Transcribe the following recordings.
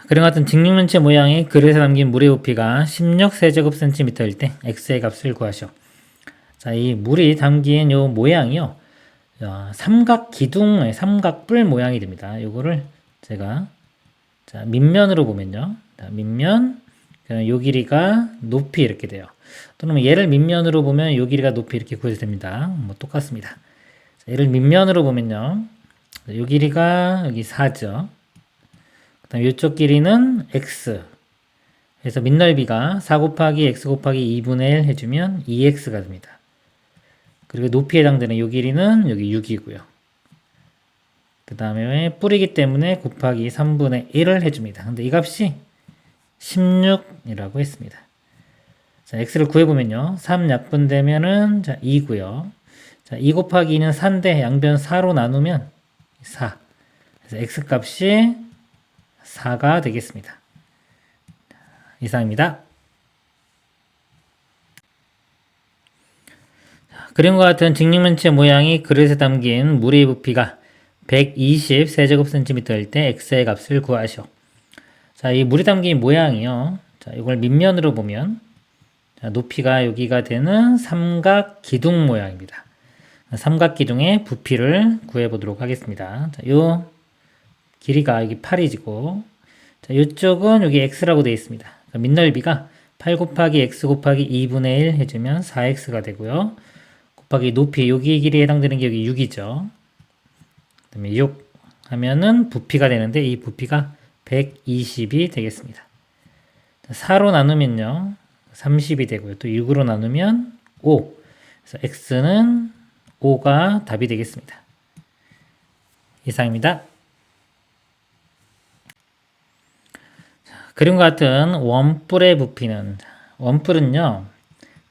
그림 같은 직육면체 모양의 그릇에 담긴 물의 부피가 16세제곱센티미터일 때 x의 값을 구하시오. 자, 이 물이 담긴 요 모양이요. 삼각 기둥의 삼각뿔 모양이 됩니다. 요거를 제가 자, 밑면으로 보면요. 자, 밑면 요 길이가 높이 이렇게 돼요. 또는 얘를 밑면으로 보면 요 길이가 높이 이렇게 구해도 됩니다. 뭐 똑같습니다. 자, 얘를 밑면으로 보면요. 요 길이가 여기 4죠. 그다음 이쪽 길이는 x. 그래서 밑넓이가 4 곱하기 x 곱하기 2분의 1 해주면 2x가 됩니다. 그리고 높이에 해당되는 요 길이는 여기 6이고요. 그 다음에 뿌리기 때문에 곱하기 3분의 1을 해줍니다. 근데 이 값이 16이라고 했습니다. 자, x를 구해보면요. 3 약분되면은, 자, 2고요. 자, 2 곱하기 2는 4인데, 양변 4로 나누면 4. 그래서 x 값이 4가 되겠습니다. 이상입니다. 그림과 같은 직육면체 모양이 그릇에 담긴 물의 부피가 120세제곱센티미터일 때 x의 값을 구하시오. 자, 이 물이 담긴 모양이요. 자, 이걸 밑면으로 보면, 자, 높이가 여기가 되는 삼각 기둥 모양입니다. 삼각 기둥의 부피를 구해보도록 하겠습니다. 자, 요 길이가 여기 8이고, 자, 이쪽은 여기 x라고 되어 있습니다. 그러니까 밑넓이가 8 곱하기 x 곱하기 2분의 1 해주면 4x가 되고요. 곱하기 높이, 여기 길이에 해당되는 게 여기 6이죠. 그 다음에 6 하면은 부피가 되는데, 이 부피가 120이 되겠습니다. 4로 나누면요. 30이 되고요. 또 6으로 나누면 5. 그래서 x는 5가 답이 되겠습니다. 이상입니다. 그림과 같은 원뿔의 부피는, 원뿔은요,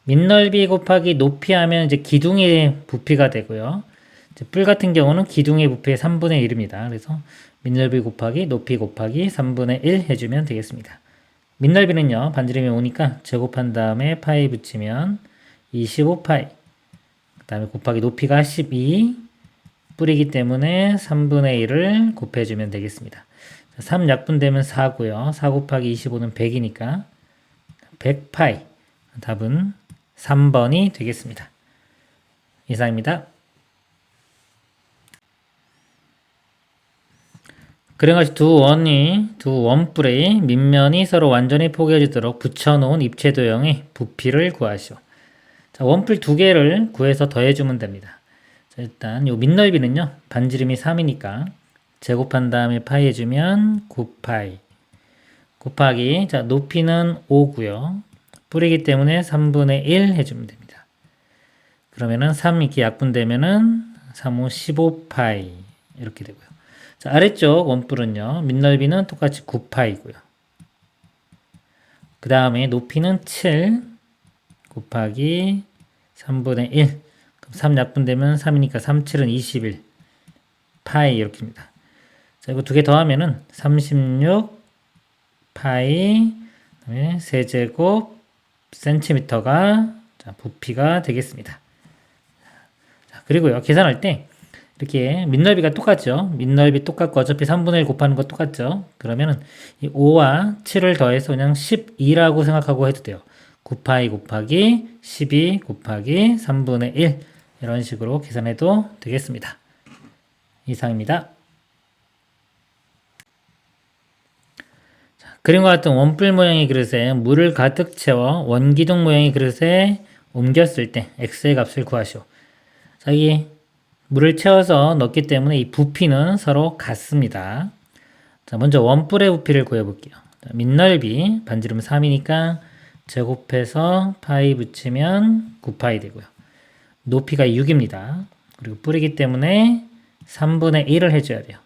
밑넓이 곱하기 높이 하면 이제 기둥의 부피가 되고요. 이제 뿔 같은 경우는 기둥의 부피의 3분의 1입니다. 그래서 밑넓이 곱하기 높이 곱하기 3분의 1 해주면 되겠습니다. 밑넓이는요, 반지름이 오니까 제곱한 다음에 파이 붙이면 25파이. 그 다음에 곱하기 높이가 12. 뿔이기 때문에 3분의 1을 곱해주면 되겠습니다. 3 약분되면 4고요. 4 곱하기 25는 100이니까 100파이. 답은 3번이 되겠습니다. 이상입니다. 그래가지고 두 원뿔의 밑면이 서로 완전히 포개지도록 붙여놓은 입체도형의 부피를 구하시오. 자, 원뿔 두 개를 구해서 더해주면 됩니다. 자, 일단 요 밑넓이는요, 반지름이 3이니까 제곱한 다음에 파이 해주면 9파이 곱하기, 자, 높이는 5고요. 뿔이기 때문에 3분의 1 해주면 됩니다. 그러면은 3 이렇게 약분되면은 3, 5, 15파이 이렇게 되고요. 자, 아래쪽 원뿔은요, 밑넓이는 똑같이 9파이고요. 그 다음에 높이는 7 곱하기 3분의 1. 그럼 3 약분되면 3이니까 3, 7은 21. 파이 이렇게입니다. 자, 이거 두 개 더하면은 36 파이 세제곱 센티미터가 부피가 되겠습니다. 자, 그리고요, 계산할 때 이렇게 밑넓이가 똑같죠. 밑넓이 똑같고 어차피 3분의 1 곱하는 거 똑같죠. 그러면은 이 5와 7을 더해서 그냥 12라고 생각하고 해도 돼요. 9파이 곱하기 12 곱하기 3분의 1 이런 식으로 계산해도 되겠습니다. 이상입니다. 그림과 같은 원뿔 모양의 그릇에 물을 가득 채워 원기둥 모양의 그릇에 옮겼을 때 x의 값을 구하시오. 자, 이 물을 채워서 넣기 때문에 이 부피는 서로 같습니다. 자, 먼저 원뿔의 부피를 구해볼게요. 자, 밑넓이 반지름 3이니까 제곱해서 파이 붙이면 9파이 되고요. 높이가 6입니다. 그리고 뿔이기 때문에 3분의 1을 해줘야 돼요.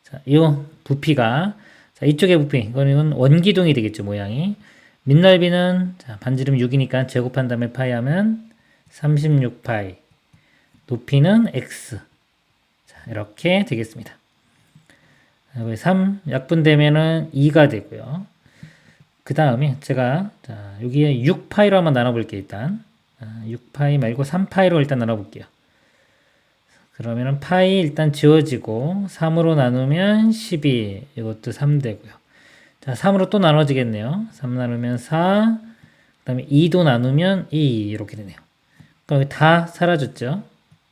자, 이 부피가, 자, 이쪽의 부피, 이거는 원기둥이 되겠죠, 모양이. 밑넓이는, 자, 반지름 6이니까 제곱한 다음에 파이 하면 36파이. 높이는 x. 자, 이렇게 되겠습니다. 3 약분되면은 2가 되고요. 그 다음에 제가, 자, 여기에 6파이로 한번 나눠볼게요, 일단. 6파이 말고 3파이로 일단 나눠볼게요. 그러면은 파이 일단 지워지고 3으로 나누면 12, 이것도 3 되고요. 자, 3으로 또 나눠지겠네요. 3 나누면 4, 그 다음에 2도 나누면 2 이렇게 되네요. 그럼 다 사라졌죠?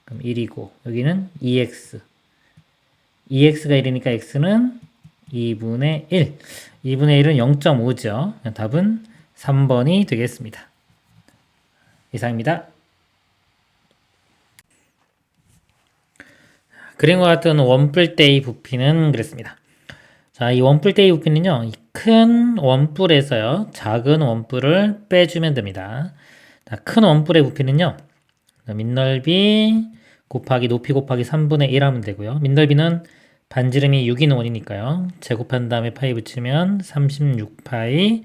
그럼 1이고 여기는 2x. 2x가 1이니까 x는 2분의 1. 2분의 1은 0.5죠. 답은 3번이 되겠습니다. 이상입니다. 그림과 같은 원뿔대의 부피는 그랬습니다. 자, 이 원뿔대의 부피는요, 이 큰 원뿔에서요, 작은 원뿔을 빼주면 됩니다. 자, 큰 원뿔의 부피는요, 밑넓이 곱하기 높이 곱하기 3분의 1 하면 되고요. 밑넓이는 반지름이 6인 원이니까요. 제곱한 다음에 파이 붙이면 36파이.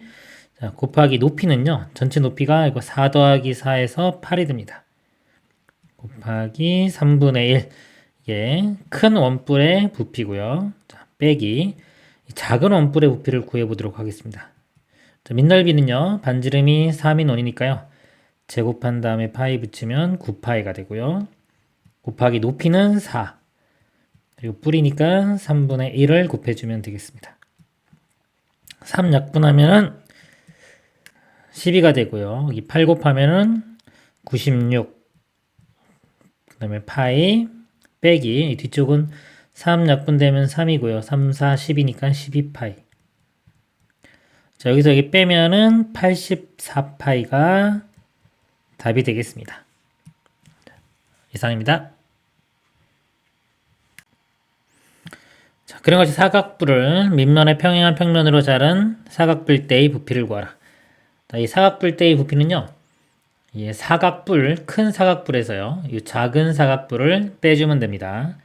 자, 곱하기 높이는요, 전체 높이가 이거 4 더하기 4에서 8이 됩니다. 곱하기 3분의 1. 이게 큰 원뿔의 부피고요. 자, 빼기 작은 원뿔의 부피를 구해보도록 하겠습니다. 자, 밑넓이는요, 반지름이 3인 원이니까요. 제곱한 다음에 파이 붙이면 9파이가 되고요. 곱하기 높이는 4. 그리고 뿌리니까 3분의 1을 곱해주면 되겠습니다. 3 약분하면은 12가 되고요. 여기 8 곱하면은 96. 그 다음에 파이 빼기 이 뒤쪽은 3 약분되면 3이고요. 3, 4, 10이니까 12파이. 자, 여기서 여기 빼면은 84파이가 답이 되겠습니다. 이상입니다. 자, 그런 것이 사각뿔을 밑면에 평행한 평면으로 자른 사각뿔대의 부피를 구하라. 자, 이 사각뿔대의 부피는요, 이 사각뿔, 큰 사각뿔에서요, 이 작은 사각뿔을 빼주면 됩니다.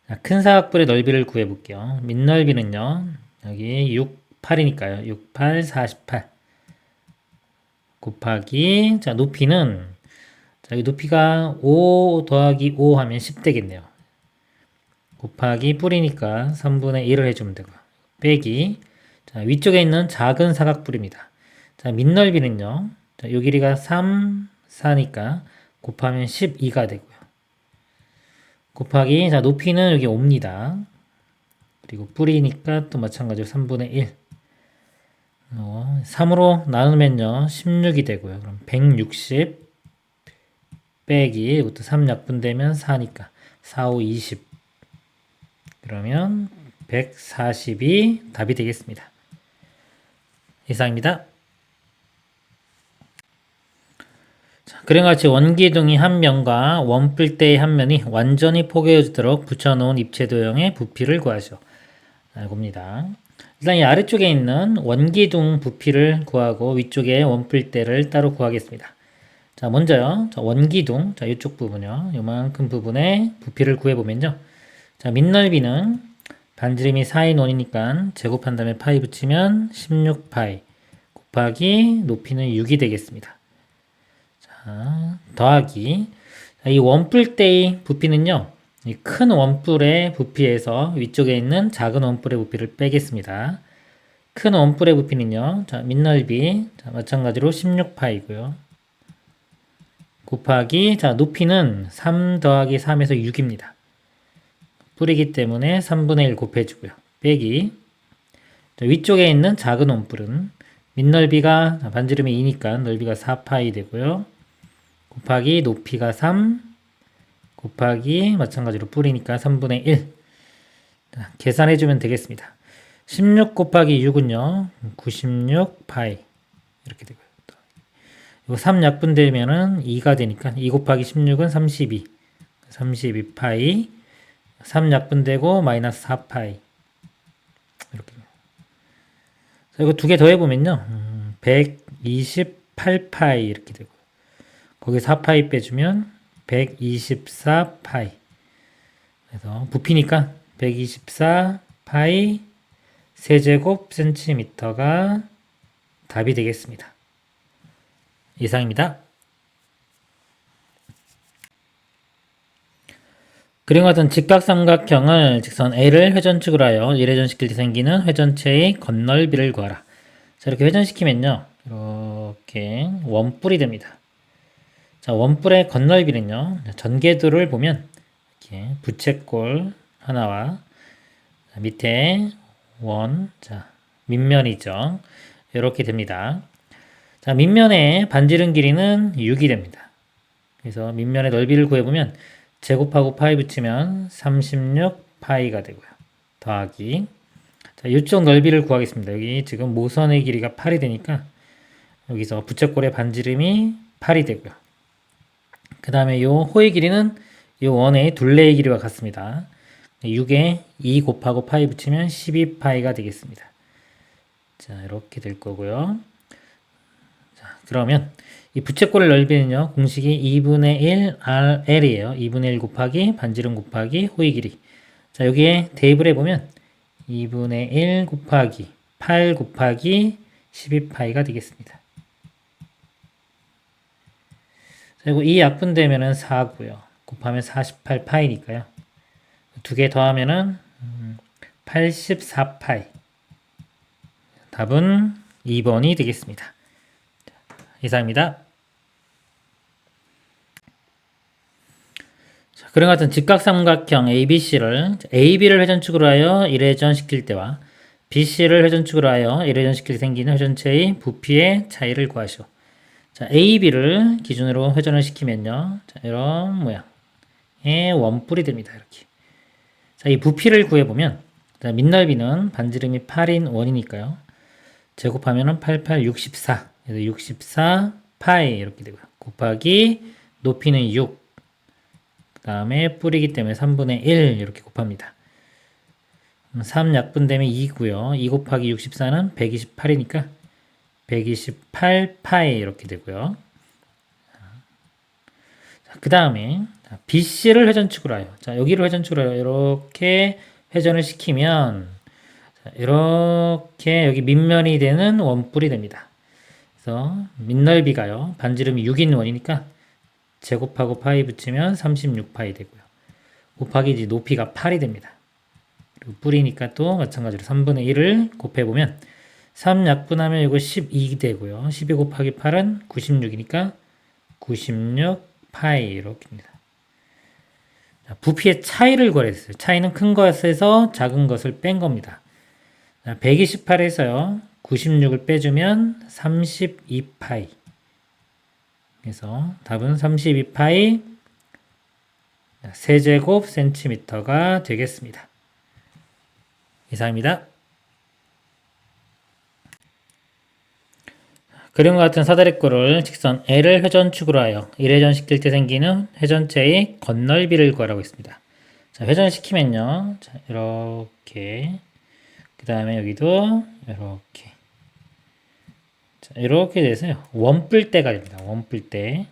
자, 큰 사각뿔의 넓이를 구해볼게요. 밑넓이는요, 여기 6, 8이니까요. 6, 8, 48. 곱하기, 자, 높이는, 자, 이 높이가 5 더하기 5 하면 10 되겠네요. 곱하기 뿌리니까 3분의 1을 해주면 되고요. 빼기, 자, 위쪽에 있는 작은 사각뿔입니다. 자, 밑넓이는요, 자, 요 길이가 3, 4니까 곱하면 12가 되고요. 곱하기, 자, 높이는 여기 5입니다. 그리고 뿌리니까 또 마찬가지로 3분의 1. 3으로 나누면요, 16이 되고요. 그럼 160 빼기, 이것도 3 약분되면 4니까 4, 5, 20. 그러면 140이 답이 되겠습니다. 이상입니다. 자, 그림과 같이 원기둥이 한 면과 원뿔대의 한 면이 완전히 포개어지도록 붙여놓은 입체도형의 부피를 구하시오. 이겁니다. 일단 이 아래쪽에 있는 원기둥 부피를 구하고 위쪽에 원뿔대를 따로 구하겠습니다. 자, 먼저요. 자, 원기둥, 자, 이쪽 부분요. 요만큼 부분의 부피를 구해보면요. 자, 밑넓이는 반지름이 4인 원이니까 제곱한 다음에 파이 붙이면 16파이 곱하기 높이는 6이 되겠습니다. 자, 더하기. 자, 이 원뿔대의 부피는요. 이 큰 원뿔의 부피에서 위쪽에 있는 작은 원뿔의 부피를 빼겠습니다. 큰 원뿔의 부피는요. 자, 밑넓이 자, 마찬가지로 16파이고요. 곱하기 자, 높이는 3 더하기 3에서 6입니다. 뿌리기 때문에 3분의 1 곱해주고요. 빼기 자, 위쪽에 있는 작은 원뿔은 밑넓이가 반지름이 2니까 넓이가 4파이 되고요. 곱하기 높이가 3 곱하기 마찬가지로 뿌리니까 3분의 1. 자, 계산해주면 되겠습니다. 16 곱하기 6은요. 96파이 이렇게 되고요. 이거 3 약분되면은 2가 되니까 2 곱하기 16은 32. 32파이 3 약분되고 마이너스 4파이 이렇게. 자, 이거 두 개 더해보면요. 128파이 이렇게 되고 거기 4파이 빼주면 124파이. 그래서 부피니까 124파이 세제곱 센티미터가 답이 되겠습니다. 이상입니다. 그림과 같은 직각삼각형을 직선 A를 회전축으로 하여 1회전시킬 때 생기는 회전체의 건널비를 구하라. 자, 이렇게 회전시키면요. 이렇게 원뿔이 됩니다. 자, 원뿔의 건널비는요. 전개도를 보면 이렇게 부채꼴 하나와 밑에 원, 자, 밑면이죠. 이렇게 됩니다. 자, 밑면의 반지름 길이는 6이 됩니다. 그래서 밑면의 넓이를 구해보면 제곱하고 파이 붙이면 36 파이가 되고요. 더하기. 자, 이쪽 넓이를 구하겠습니다. 여기 지금 모선의 길이가 8이 되니까 여기서 부채꼴의 반지름이 8이 되고요. 그 다음에 요 호의 길이는 요 원의 둘레의 길이와 같습니다. 6에 2 곱하고 파이 붙이면 12파이가 되겠습니다. 자, 이렇게 될 거고요. 자, 그러면 이 부채꼴의 넓이는요, 공식이 2분의 1 RL이에요. 2분의 1 곱하기 반지름 곱하기 호의 길이. 자, 여기에 대입을 해보면 2분의 1 곱하기 8 곱하기 12파이가 되겠습니다. 그리고 이 약분되면은 4고요. 곱하면 48파이니까요. 두 개 더하면은 84파이. 답은 2번이 되겠습니다. 이상입니다. 자, 그런 같은 직각삼각형 ABC를 AB를 회전축으로 하여 1회전 시킬 때와 BC를 회전축으로 하여 1회전 시킬 때 생기는 회전체의 부피의 차이를 구하시오. 자, AB를 기준으로 회전을 시키면요. 자, 이런 모양의 원뿔이 됩니다. 이렇게. 자, 이 부피를 구해보면, 자, 밑넓이는 반지름이 8인 원이니까요. 제곱하면은 88, 64. 그래서 64 파이 이렇게 되고요. 곱하기 높이는 6. 그 다음에 뿌리기 때문에 3분의 1 이렇게 곱합니다. 3 약분되면 2고요. 2 곱하기 64는 128이니까 128파이 이렇게 되고요. 그 다음에 BC를 회전축으로 해요. 자, 여기를 회전축으로 해요. 이렇게 회전을 시키면 자, 이렇게 여기 밑면이 되는 원뿔이 됩니다. 그래서 밑넓이가요. 반지름이 6인 원이니까 제곱하고 파이 붙이면 36파이 되고요. 곱하기 이제 높이가 8이 됩니다. 그리고 뿌리니까 또 마찬가지로 3분의 1을 곱해보면 3 약분하면 이거 12 되고요. 12 곱하기 8은 96이니까 96파이 이렇게입니다. 부피의 차이를 구하랬어요. 차이는 큰 것에서 작은 것을 뺀 겁니다. 128에서요. 96을 빼주면 32파이. 그래서 답은 32파이 세제곱 센티미터가 되겠습니다. 이상입니다. 그림과 같은 사다리꼴을 직선 L을 회전축으로 하여 1회전 시킬 때 생기는 회전체의 건널비를 구하라고 했습니다. 자, 회전시키면요. 자, 이렇게. 그 다음에 여기도 이렇게. 자, 이렇게 돼서요. 원뿔대가 됩니다. 원뿔대.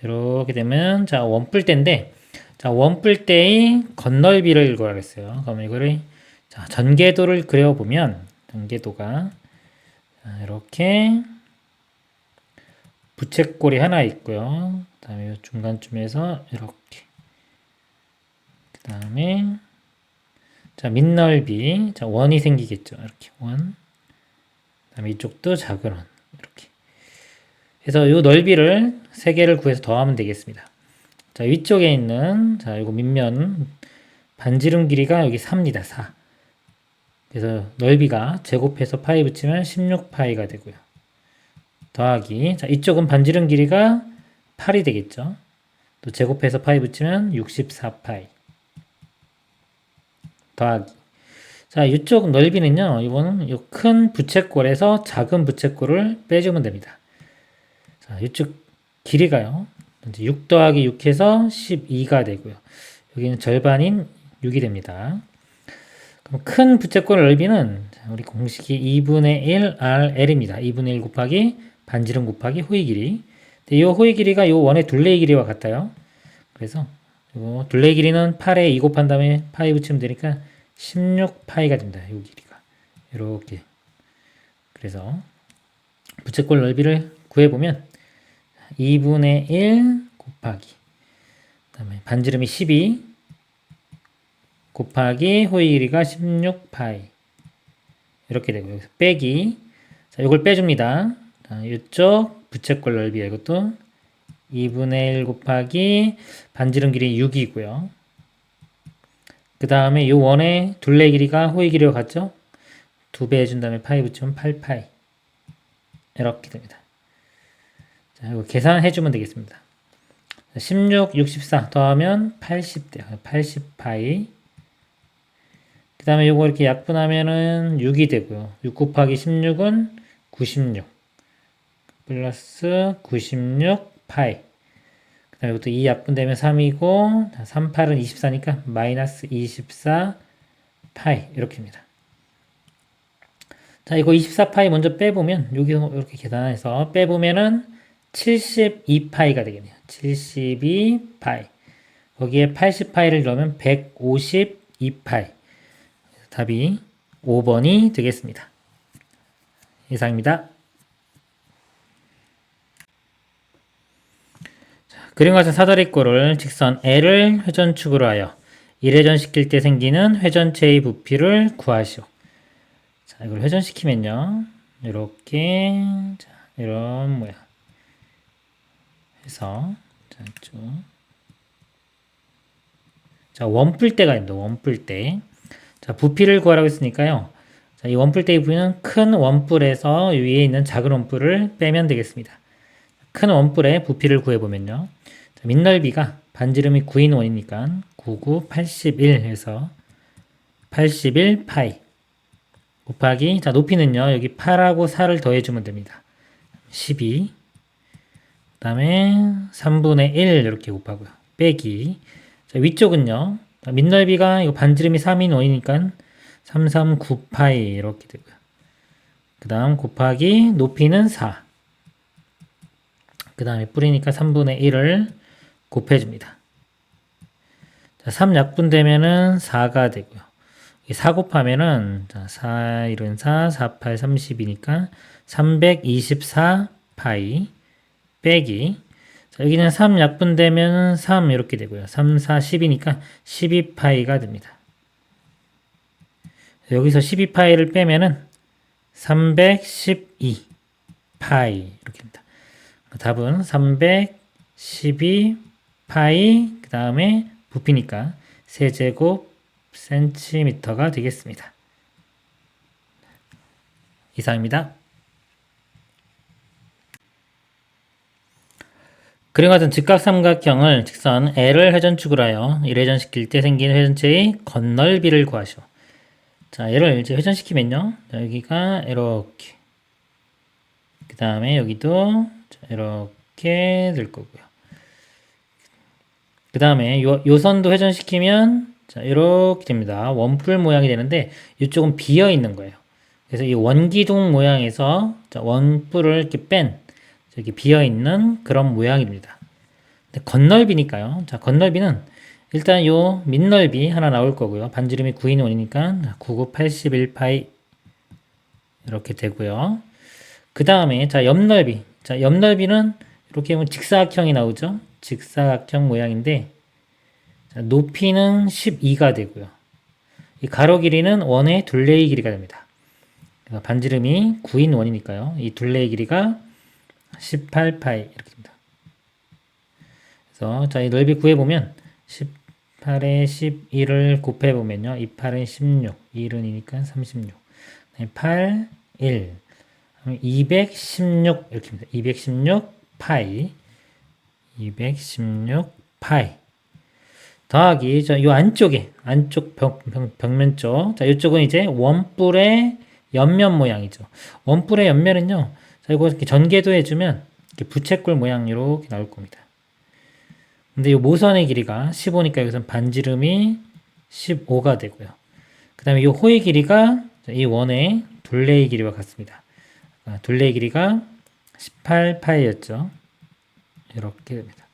이렇게 되면, 자, 원뿔대인데, 자, 원뿔대의 건널비를 구하라고 했어요. 그러면 이거를, 자, 전개도를 그려보면, 전개도가, 이렇게 부채꼴이 하나 있고요. 그 다음에 중간쯤에서 이렇게. 그 다음에 자, 밑넓이. 자, 원이 생기겠죠. 이렇게 원. 그 다음에 이쪽도 작은 원. 이렇게. 그래서 이 넓이를 3개를 구해서 더하면 되겠습니다. 자, 위쪽에 있는, 자, 이거 밑면 반지름 길이가 여기 4입니다. 4. 그래서 넓이가 제곱해서 파이 붙이면 16파이가 되고요. 더하기. 자, 이쪽은 반지름 길이가 8이 되겠죠. 또 제곱해서 파이 붙이면 64파이. 더하기. 자, 이쪽 넓이는요. 이거는 이 큰 부채꼴에서 작은 부채꼴을 빼주면 됩니다. 자, 이쪽 길이가요. 6 더하기 6 해서 12가 되고요. 여기는 절반인 6이 됩니다. 그럼 큰 부채꼴 넓이는 우리 공식이 2분의 1 RL입니다. 2분의 1 곱하기 반지름 곱하기 호의 길이. 이 호의 길이가 이 원의 둘레의 길이와 같아요. 그래서 요 둘레의 길이는 8에 2 곱한 다음에 파이 붙이면 되니까 16파이가 됩니다. 이 길이가. 이렇게. 그래서 부채꼴 넓이를 구해보면 2분의 1 곱하기 그다음에 반지름이 12 곱하기 호의 길이가 16파이 이렇게 되고 여기서 빼기. 자, 이걸 빼줍니다. 자, 이쪽 부채꼴 넓이에 이것도 2분의 1 곱하기 반지름 길이 6이고요. 그 다음에 이 원의 둘레 길이가 호의 길이와 같죠? 2배 해준 다음에 파이 붙이면 8파이. 이렇게 됩니다. 자, 이거 계산해주면 되겠습니다. 16, 64 더하면 80돼요. 80파이. 그 다음에 요거 이렇게 약분하면은 6이 되고요. 6 곱하기 16은 96. 플러스 96파이. 그 다음에 이것도 2 약분되면 3이고, 3, 8은 24니까 마이너스 24파이. 이렇게입니다. 자, 이거 24파이 먼저 빼보면, 여기서 이렇게 계산해서 빼보면은 72파이가 되겠네요. 72파이. 거기에 80파이를 넣으면 152파이. 답이 5번이 되겠습니다. 이상입니다. 그림과 같은 사다리꼴을 직선 L을 회전축으로 하여 1회전시킬 때 생기는 회전체의 부피를 구하시오. 자, 이걸 회전시키면요. 이렇게, 자, 이런 모양. 해서, 자, 쭉. 자, 원뿔대가 있습니다. 원뿔대. 자, 부피를 구하라고 했으니까요. 자, 이 원뿔대의 부피는 큰 원뿔에서 위에 있는 작은 원뿔을 빼면 되겠습니다. 큰 원뿔의 부피를 구해보면요. 자, 밑넓이가 반지름이 9인 원이니까 99, 81 해서 81파이 곱하기, 자, 높이는요. 여기 8하고 4를 더해주면 됩니다. 12. 그 다음에 3분의 1 이렇게 곱하고요. 빼기. 자, 위쪽은요. 밑넓이가 이거 반지름이 3인 원이니까 339파이 이렇게 되고요. 그 다음 곱하기 높이는 4. 그 다음에 뿌리니까 3분의 1을 곱해줍니다. 자, 3 약분되면은 4가 되고요. 4 곱하면은, 자, 4, 1은 4, 4, 8, 30이니까 324파이 빼기. 자, 여기는 3 약분되면 3 이렇게 되고요. 3, 4, 10이니까 12파이가 됩니다. 여기서 12파이를 빼면은 312파이 이렇게 됩니다. 답은 312파이 그 다음에 부피니까 세제곱 센티미터가 되겠습니다. 이상입니다. 그림과 같은 직각삼각형을 직선 L을 회전축으로 하여 1회전시킬 때 생기는 회전체의 건널비를 구하시오. 자, 얘를 이제 회전시키면요. 자, 여기가 이렇게. 그 다음에 여기도 이렇게 될 거고요. 그 다음에 요 선도 회전시키면 자, 이렇게 됩니다. 원뿔 모양이 되는데 이쪽은 비어 있는 거예요. 그래서 이 원기둥 모양에서 자, 원뿔을 이렇게 뺀 저기 비어 있는 그런 모양입니다. 근데 건널비니까요. 자, 건널비는 일단 요 밑넓이 하나 나올 거고요. 반지름이 9인 원이니까 99, 81파이 이렇게 되고요. 그 다음에 자, 옆넓이. 자, 옆넓이는 이렇게 보면 직사각형이 나오죠. 직사각형 모양인데 자, 높이는 12가 되고요. 이 가로 길이는 원의 둘레의 길이가 됩니다. 반지름이 9인 원이니까요. 이 둘레의 길이가 18파이 이렇게 됩니다. 그래서 자, 이 넓이 구해보면 18에 11을 곱해보면요. 2, 8은 16, 1은 2니까 36, 8, 1, 216 이렇게 됩니다. 216파이 216파이 더하기 요 안쪽에 안쪽 벽면 쪽. 자, 이쪽은 이제 원뿔의 옆면 모양이죠. 원뿔의 옆면은요. 자, 이거 이렇게 전개도 해주면 이렇게 부채꼴 모양 이렇게 나올 겁니다. 근데 이 모선의 길이가 15니까 여기서는 반지름이 15가 되고요. 그 다음에 이 호의 길이가 이 원의 둘레의 길이와 같습니다. 둘레의 길이가 18파이였죠. 이렇게 됩니다.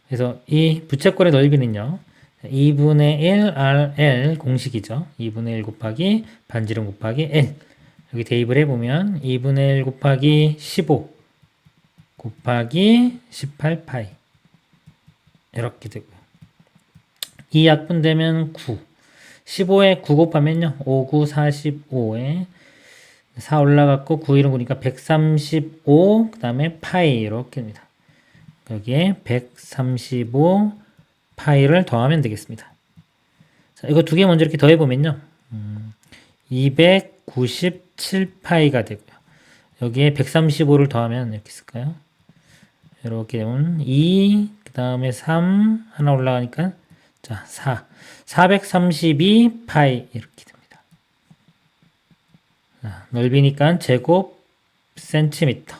그래서 이 부채꼴의 넓이는요. 2분의 1 RL 공식이죠. 2분의 1 곱하기 반지름 곱하기 L. 여기 대입을 해보면 2분의 1 곱하기 15 곱하기 18파이 이렇게 되고요. 2 약분되면 9. 15에 9 곱하면요. 5, 9, 45에 4 올라갔고 9, 1은 9니까 135, 그 다음에 파이 이렇게 됩니다. 여기에 135 파이를 더하면 되겠습니다. 자, 이거 두 개 먼저 이렇게 더해보면요. 200 497파이가 되고요. 여기에 135를 더하면 이렇게 쓸까요? 이렇게 되면 2, 그 다음에 3, 하나 올라가니까 자, 432파이 이렇게 됩니다. 자, 넓이니까 제곱 센티미터.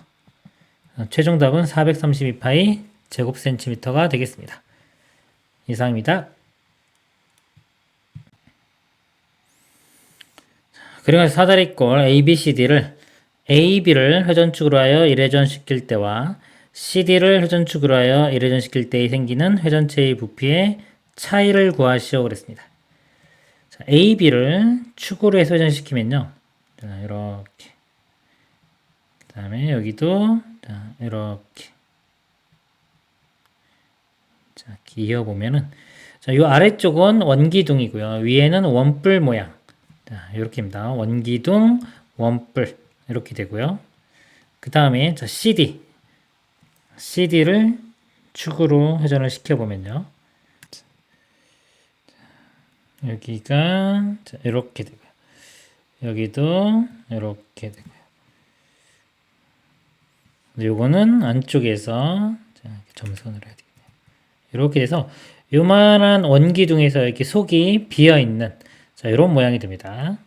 최종 답은 432파이 제곱 센티미터가 되겠습니다. 이상입니다. 그리고 사다리꼴 ABCD를 AB를 회전축으로 하여 1회전 시킬 때와 CD를 회전축으로 하여 1회전 시킬 때에 생기는 회전체의 부피의 차이를 구하시오 그랬습니다. 자, AB를 축으로 해서 회전시키면요. 자, 이렇게. 그 다음에 여기도 자, 이렇게. 자, 이렇게 이어보면은 자, 요 아래쪽은 원기둥이고요. 위에는 원뿔 모양. 자, 이렇게입니다. 원기둥, 원뿔 이렇게 되고요. 그 다음에 자, CD를 축으로 회전을 시켜보면요. 여기가 자, 이렇게 되고요. 여기도 이렇게 되고요. 요거는 안쪽에서 자, 점선을 해야 되겠네요. 이렇게 돼서 요만한 원기둥에서 이렇게 속이 비어있는 자, 이런 모양이 됩니다.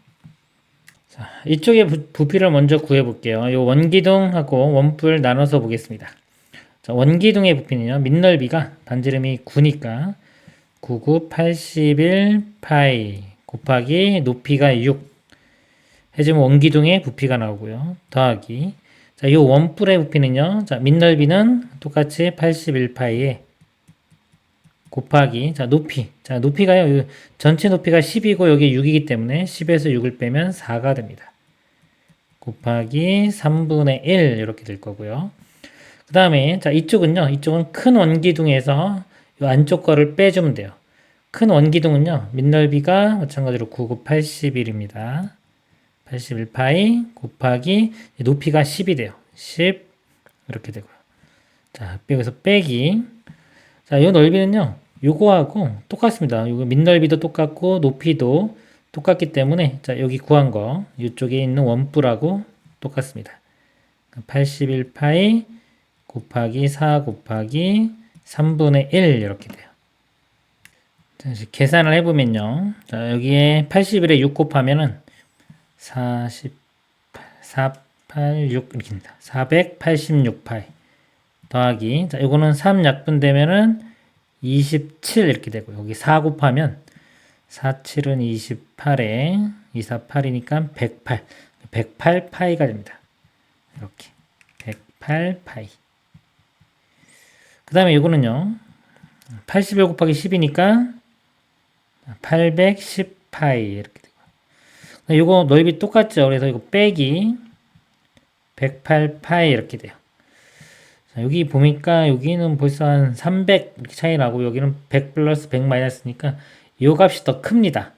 자, 이쪽에 부피를 먼저 구해 볼게요. 요 원기둥하고 원뿔 나눠서 보겠습니다. 자, 원기둥의 부피는요, 밑넓이가 반지름이 9니까 99, 81 파이 곱하기 높이가 6 해주면 원기둥의 부피가 나오고요. 더하기 자, 요 원뿔의 부피는요, 자, 밑넓이는 똑같이 81 파이에 곱하기 자, 높이 자, 높이가요, 전체 높이가 10이고 여기 6이기 때문에 10에서 6을 빼면 4가 됩니다. 곱하기 3분의 1 이렇게 될 거고요. 그 다음에 자, 이쪽은 큰 원기둥에서 이 안쪽 거를 빼주면 돼요. 큰 원기둥은요, 밑넓이가 마찬가지로 99, 81입니다. 81파이 곱하기 높이가 10이 돼요. 10 이렇게 되고요. 자, 여기서 빼기 자, 이 넓이는요, 요거하고 똑같습니다. 요거 밑넓이도 똑같고 높이도 똑같기 때문에 자, 여기 구한 거 이쪽에 있는 원뿔하고 똑같습니다. 81파이 곱하기 4 곱하기 3분의 1 이렇게 돼요. 자, 이제 계산을 해보면요. 자, 여기에 81에 6 곱하면은 486 이렇게입니다. 486파이 더하기 자, 요거는 3 약분되면은 27 이렇게 되고 여기 4 곱하면 4, 7은 28에 2, 4, 8이니까 108파이가 됩니다. 이렇게 108파이 그 다음에 이거는요 81 곱하기 10이니까 810파이 이렇게 되고 이거 넓이 똑같죠. 그래서 이거 빼기 108파이 이렇게 돼요. 자, 여기 보니까 여기는 벌써 한 300 이렇게 차이 나고 여기는 100 플러스 100 마이너스니까 이 값이 더 큽니다.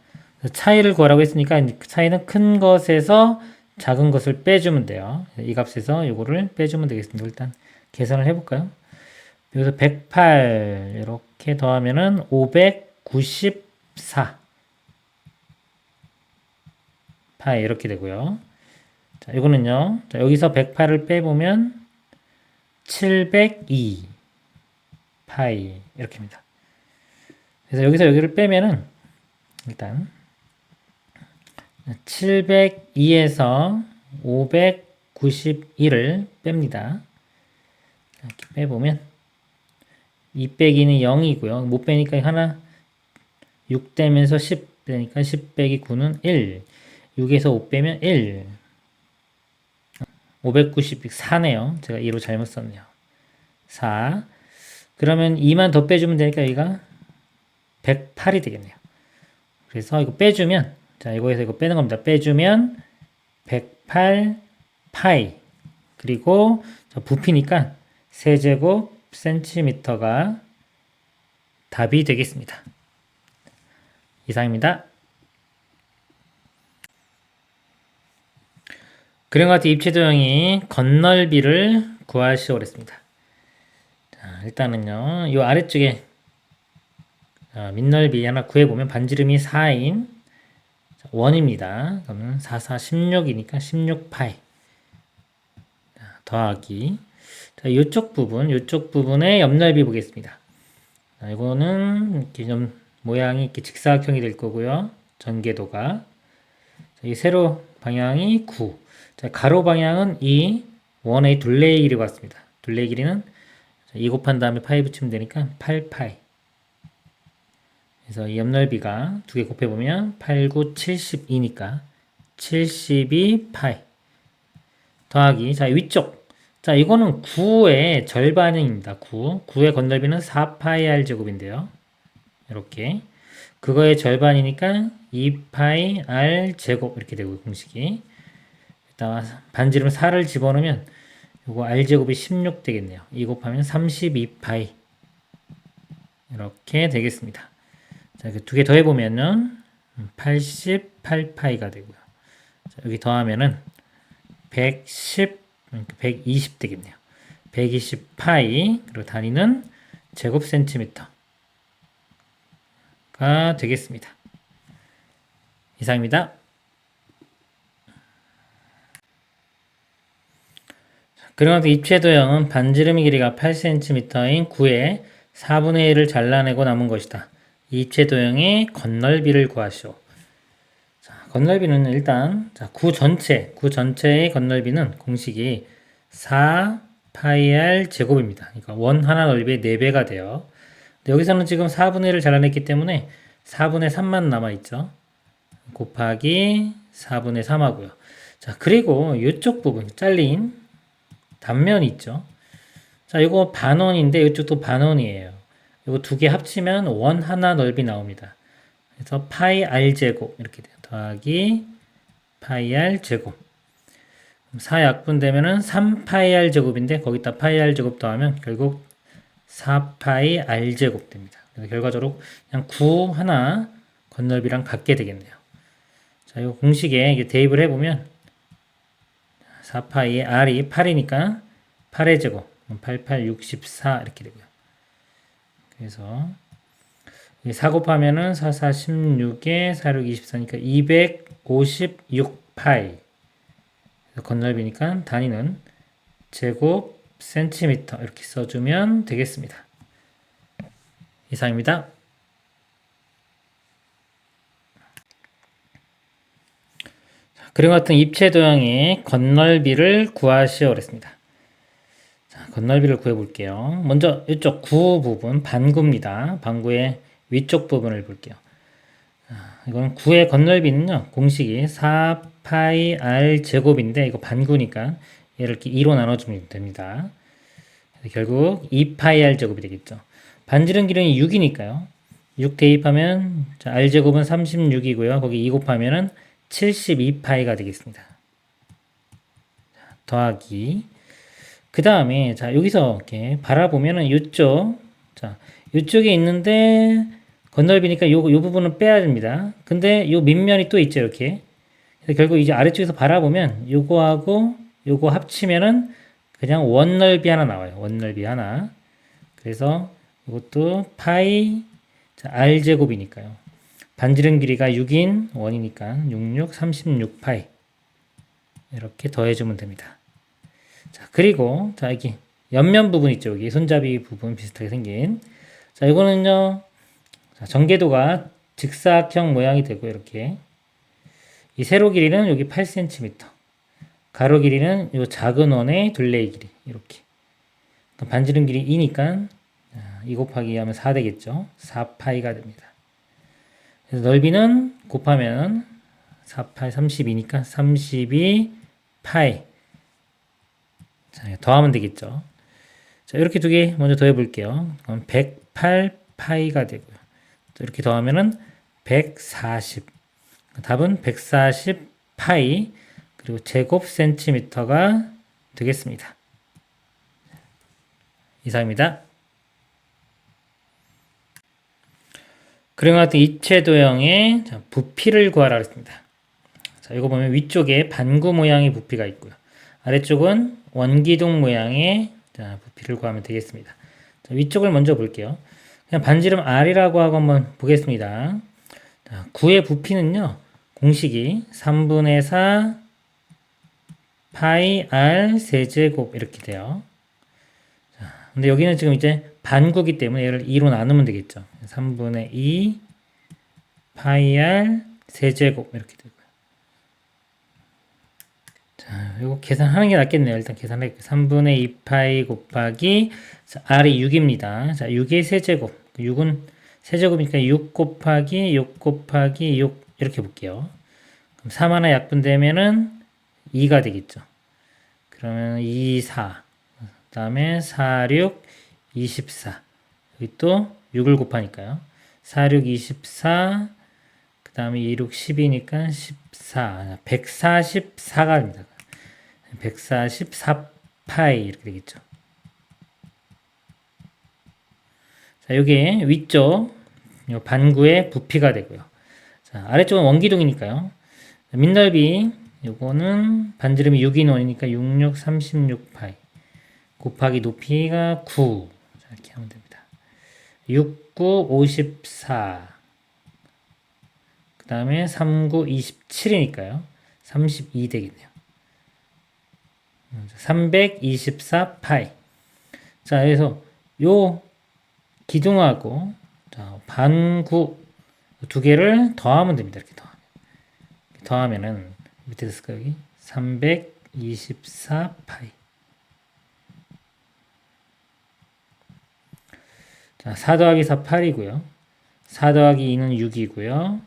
차이를 구하라고 했으니까 그 차이는 큰 것에서 작은 것을 빼주면 돼요. 이 값에서 이거를 빼주면 되겠습니다. 일단 계산을 해볼까요? 여기서 108 이렇게 더하면은 594 파이 이렇게 되고요. 자, 이거는요. 자, 여기서 108을 빼보면 702 파이 이렇게입니다. 그래서 여기서 여기를 빼면은 일단 702에서 591을 뺍니다. 이렇게 빼보면 2 빼기는 0이고요. 못 빼니까 하나 6 떼면서 10 빼니까 10 빼기 9는 1 6에서 5 빼면 1 594네요. 제가 2로 잘못 썼네요. 4 그러면 2만 더 빼주면 되니까 여기가 108이 되겠네요. 그래서 이거 빼주면 자 이거에서 이거 빼는 겁니다. 빼주면 108 파이 그리고 부피니까 세제곱 센티미터가 답이 되겠습니다. 이상입니다. 그림과 같은 입체도형이 건널비를 구하시오 그랬습니다. 자, 일단은요, 이 아래쪽에 밑넓이 하나 구해보면 반지름이 4인 원입니다. 그러면 4, 4, 16이니까 16파이. 더하기. 자, 이쪽 부분의 옆넓이 보겠습니다. 자, 이거는 이렇게 좀 모양이 이렇게 직사각형이 될 거고요. 전개도가. 자, 이 세로 방향이 9. 자, 가로 방향은 이 원의 둘레의 길이가 같습니다. 둘레의 길이는 2 곱한 다음에 파이 붙이면 되니까 8파이. 그래서 이 옆넓이가 두 개 곱해보면 8, 9, 72니까 72파이. 더하기. 자, 위쪽. 자, 이거는 9의 절반입니다. 9. 9의 건널비는 4파이 r 제곱인데요. 이렇게. 그거의 절반이니까 2파이 r 제곱 이렇게 되고 공식이. 일단 반지름 4를 집어넣으면 요거 r 제곱이 16 되겠네요. 2 곱하면 32파이. 이렇게 되겠습니다. 자, 두 개 더해보면은 88파이가 되고요. 자, 여기 더하면은 120 되겠네요. 120파이, 그리고 단위는 제곱 센티미터가 되겠습니다. 이상입니다. 그러면 입체 도형은 반지름 길이가 8cm인 9의 4분의 1을 잘라내고 남은 것이다. 이 입체 도형의 건널비를 구하시오. 자, 건널비는 일단 9 전체의 건널비는 공식이 4파이r 제곱입니다. 그러니까 원 하나 넓이의 4배가 돼요. 근데 여기서는 지금 4분의 1을 잘라냈기 때문에 4분의 3만 남아있죠. 곱하기 4분의 3하고요. 자, 그리고 이쪽 부분 잘린 단면이 있죠. 자, 이거 반원인데 이쪽도 반원이에요. 이거 두 개 합치면 원 하나 넓이 나옵니다. 그래서 파이 r 제곱 이렇게 돼요. 더하기 파이 r 제곱. 4 약분되면은 3파이 r 제곱인데 거기다 파이 r 제곱 더하면 결국 4파이 r 제곱 됩니다. 그래서 결과적으로 그냥 9 하나 건널비랑 같게 되겠네요. 자, 이 공식에 이게 대입을 해보면 4파이의 r이 8이니까 8의 제곱 88, 64 이렇게 되고요. 그래서 4 곱하면은 4, 4, 16에 4, 6, 24니까 256파이. 건널비니까 단위는 제곱 센티미터 이렇게 써주면 되겠습니다. 이상입니다. 그림 같은 입체 도형의 건널비를 구하시오 그랬습니다. 자, 건널비를 구해볼게요. 먼저 이쪽 구 부분, 반구입니다. 반구의 위쪽 부분을 볼게요. 이건 구의 건널비는요, 공식이 4파이 r 제곱인데, 이거 반구니까 얘를 이렇게 2로 나눠주면 됩니다. 결국 2파이 r 제곱이 되겠죠. 반지름 길이는 6이니까요. 6 대입하면, 자, r 제곱은 36이고요. 거기 2 곱하면은 72파이가 되겠습니다. 더하기. 그 다음에, 자, 여기서 이렇게 바라보면은 이쪽, 자, 이쪽에 있는데, 건널비니까 요 부분은 빼야 됩니다. 근데 요 밑면이 또 있죠, 이렇게. 그래서 결국 이제 아래쪽에서 바라보면 요거하고 요거 합치면은 그냥 원 넓이 하나 나와요. 원 넓이 하나. 그래서 이것도 파이, 자, r 제곱이니까요. 반지름 길이가 6인 원이니까 66, 36파이. 이렇게 더해주면 됩니다. 자, 그리고, 자, 여기 옆면 부분 있죠. 여기 손잡이 부분 비슷하게 생긴. 자, 이거는요, 자, 전개도가 직사각형 모양이 되고, 이렇게. 이 세로 길이는 여기 8cm. 가로 길이는 이 작은 원의 둘레의 길이. 이렇게. 반지름 길이 2니까, 2 곱하기 2 하면 4 되겠죠. 4파이가 됩니다. 그래서 넓이는 곱하면 4파이 32니까 32파이. 자, 더하면 되겠죠. 자, 이렇게 두 개 먼저 더해 볼게요. 그럼 108파이가 되고요. 또 이렇게 더하면은 140. 답은 140파이 그리고 제곱 센티미터가 되겠습니다. 이상입니다. 그림과 같은 입체 도형의 부피를 구하라 했습니다. 자, 이거 보면 위쪽에 반구 모양의 부피가 있고요. 아래쪽은 원기둥 모양의 부피를 구하면 되겠습니다. 자, 위쪽을 먼저 볼게요. 그냥 반지름 R이라고 하고 한번 보겠습니다. 자, 9의 부피는요, 공식이 3분의 4 파이 r 세제곱 이렇게 돼요. 자, 근데 여기는 지금 이제 반구기 때문에 얘를 2로 나누면 되겠죠. 3분의 2 파이 r 세제곱 이렇게 되고요. 자, 이거 계산하는 게 낫겠네요. 일단 계산할게요. 3분의 2 파이 곱하기 자, r이 6입니다. 자, 6의 세제곱. 6은 세제곱이니까 6 곱하기 6 곱하기 6 이렇게 볼게요. 그럼 3 하나 약분되면은 2가 되겠죠. 그러면 2, 4. 그 다음에 4, 6, 24. 여기 또 6을 곱하니까요. 4, 6, 24. 그 다음에 2, 6, 10이니까 14. 144가 됩니다. 144파이 이렇게 되겠죠. 자, 여기 위쪽 반구의 부피가 되고요. 자, 아래쪽은 원기둥이니까요. 민넓이 요거는 반지름이 6인 원이니까 66, 36파이 곱하기 높이가 9. 자, 이렇게 하면 됩니다. 6, 9, 54. 그 다음에 3, 9, 27이니까요. 32 되겠네요. 324파이. 자, 그래서 요 기둥하고 자, 반구 두 개를 더하면 됩니다. 이렇게 더하면은 밑에 됐을까요? 여기 324파이. 자, 4 더하기 4 8이고요. 4 더하기 2는 6이고요.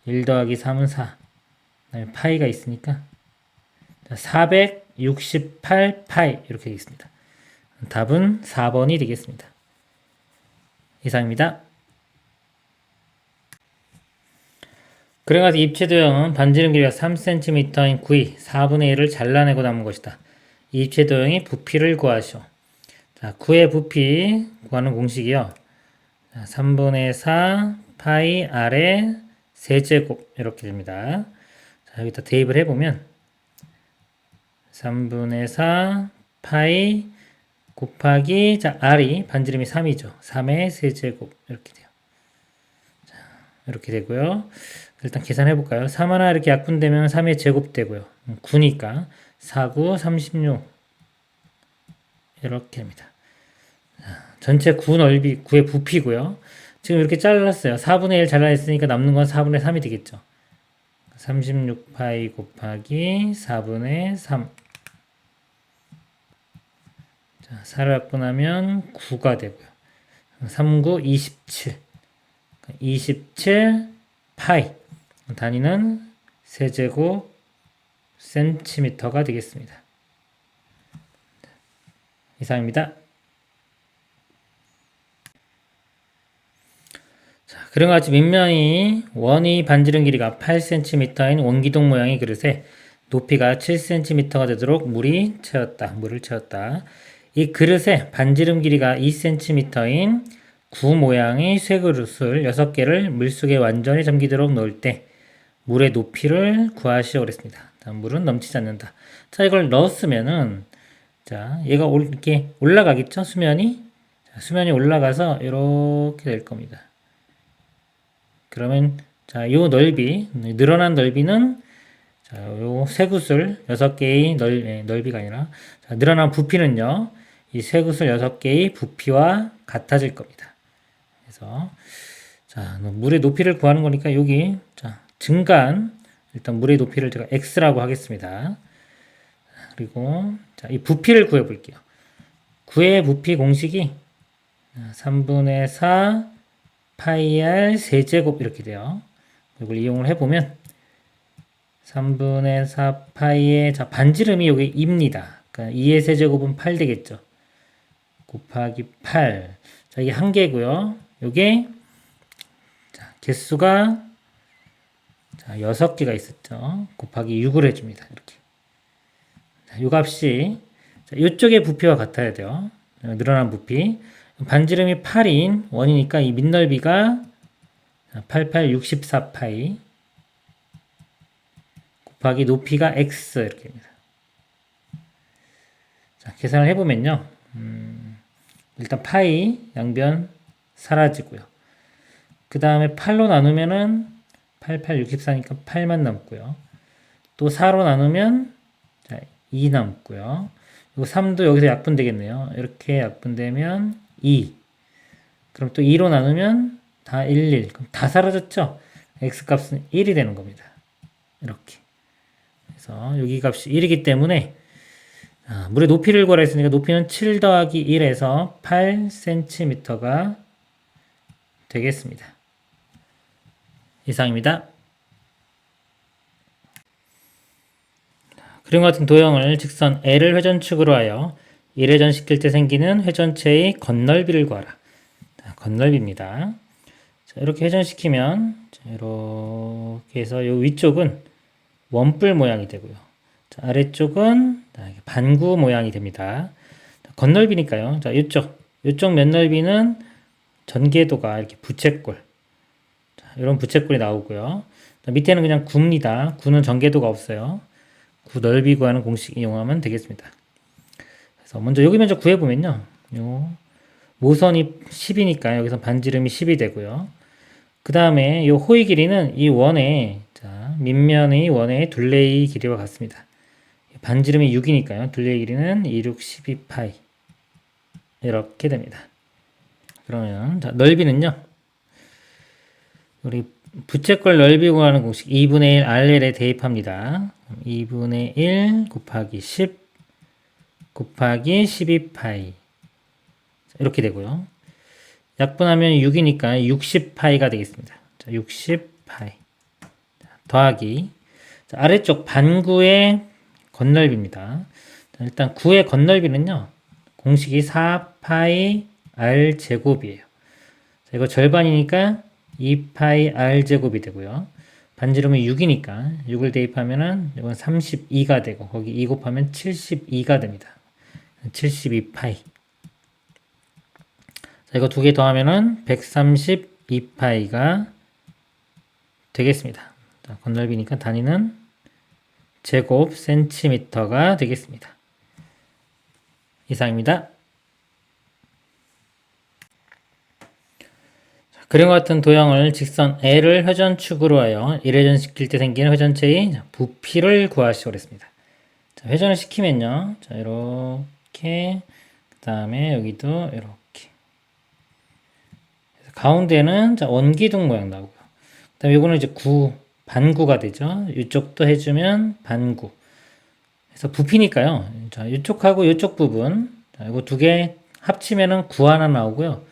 1 더하기 3은 4. 그다음에 파이가 있으니까 468파이 이렇게 되겠습니다. 답은 4번이 되겠습니다. 이상입니다. 그래가지고 입체도형은 반지름 길이가 3cm인 구이 4분의 1을 잘라내고 남은 것이다. 이 입체도형이 부피를 구하시오. 자, 구의 부피 구하는 공식이요. 자, 3분의 4 파이 r의 세제곱 이렇게 됩니다. 자, 여기다 대입을 해보면 3분의 4 파이 곱하기 자, r이 반지름이 3이죠. 3의 세제곱 이렇게 돼요. 자, 이렇게 되고요. 일단 계산해 볼까요? 3 하나 이렇게 약분되면 3의 제곱 되고요. 9니까 4, 9, 36 이렇게 됩니다. 자, 전체 구 넓이, 구의 부피고요. 지금 이렇게 잘랐어요. 4분의 1 잘라냈으니까 남는 건 4분의 3이 되겠죠. 36파이 곱하기 4분의 3. 자, 4를 약분하면 9가 되고요. 3, 9, 27. 27 파이. 단위는 세제곱 센티미터가 되겠습니다. 이상입니다. 자, 그런 것 같이 밑면이 원이 반지름 길이가 8cm인 원기둥 모양의 그릇에 높이가 7cm가 되도록 물을 채웠다. 이 그릇에 반지름 길이가 2cm인 구 모양의 쇠그릇을 6개를 물속에 완전히 잠기도록 넣을 때 물의 높이를 구하시오 그랬습니다. 물은 넘치지 않는다. 자, 이걸 넣었으면은 자, 얘가 이렇게 올라가겠죠? 수면이. 자, 수면이 올라가서 이렇게 될 겁니다. 그러면 자, 요 넓이, 늘어난 넓이는 자, 요 쇠구슬 6개의 넓이가 아니라 자, 늘어난 부피는요. 이 쇠구슬 6개의 부피와 같아질 겁니다. 그래서 자, 물의 높이를 구하는 거니까 여기 자, 증가한 일단 물의 높이를 제가 x라고 하겠습니다. 그리고 자, 이 부피를 구해 볼게요. 구의 부피 공식이 3분의 4 파이 r 세제곱 이렇게 돼요. 이걸 이용을 해보면 3분의 4 파이의 자, 반지름이 여기 2입니다. 그러니까 2의 세제곱은 8 되겠죠. 곱하기 8. 자, 이게 한 개고요. 요게 자, 개수가 자, 6개가 있었죠. 곱하기 6을 해줍니다. 이렇게. 자, 요 값이 자, 이쪽의 부피와 같아야 돼요. 늘어난 부피. 반지름이 8인 원이니까 이 밑넓이가 88, 64파이 곱하기 높이가 x 이렇게 됩니다. 자, 계산을 해보면요. 일단 파이 양변 사라지고요. 그 다음에 8로 나누면은 8, 8, 64니까 8만 남고요. 또 4로 나누면 자, 2 남고요. 그리고 3도 여기서 약분되겠네요. 이렇게 약분되면 2. 그럼 또 2로 나누면 다 1, 1. 그럼 다 사라졌죠? x값은 1이 되는 겁니다. 이렇게. 그래서 여기 값이 1이기 때문에 물의 높이를 구하라 했으니까 높이는 7 더하기 1에서 8cm가 되겠습니다. 이상입니다. 그림과 같은 도형을 직선 L을 회전축으로 하여 1회전시킬 때 생기는 회전체의 건널비를 구하라. 자, 건널비입니다. 자, 이렇게 회전시키면 자, 이렇게 해서 이 위쪽은 원뿔 모양이 되고요. 자, 아래쪽은 반구 모양이 됩니다. 자, 건널비니까요. 자, 이쪽 면널비는 전개도가 이렇게 부채꼴. 자, 이런 부채꼴이 나오고요. 자, 밑에는 그냥 구입니다. 구는 전개도가 없어요. 구 넓이 구하는 공식 이용하면 되겠습니다. 그래서 먼저 여기 면적 구해보면요. 요 모선이 10이니까 여기서 반지름이 10이 되고요. 그 다음에 이 호의 길이는 이 원의 밑면의 원의 둘레의 길이와 같습니다. 반지름이 6이니까요. 둘레의 길이는 2, 6, 12파이 이렇게 됩니다. 그러면 자, 넓이는요. 우리 부채꼴 넓이 구하는 공식 2분의 1 RL에 대입합니다. 2분의 1 곱하기 10 곱하기 12파이 이렇게 되고요. 약분하면 6이니까 60파이가 되겠습니다. 자, 60파이 더하기 자, 아래쪽 반구의 건널비입니다. 자, 일단 구의 건널비는요. 공식이 4파이 r 제곱이에요. 자, 이거 절반이니까 2파이 r 제곱이 되고요. 반지름은 6이니까 6을 대입하면은 이건 32가 되고 거기 2 곱하면 72가 됩니다. 72파이. 자, 이거 두 개 더하면은 132파이가 되겠습니다. 자, 건널비니까 단위는 제곱 센티미터가 되겠습니다. 이상입니다. 그림과 같은 도형을 직선 L을 회전축으로 하여 1회전시킬 때 생기는 회전체의 부피를 구하시오 그랬습니다. 자, 회전을 시키면요. 자, 이렇게 그 다음에 여기도 이렇게 가운데는 자, 원기둥 모양 나오고요. 그 다음에 이거는 이제 반구가 되죠. 이쪽도 해주면 반구. 그래서 부피니까요. 자, 이쪽하고 이쪽 부분, 자, 이거 두 개 합치면은 구 하나 나오고요.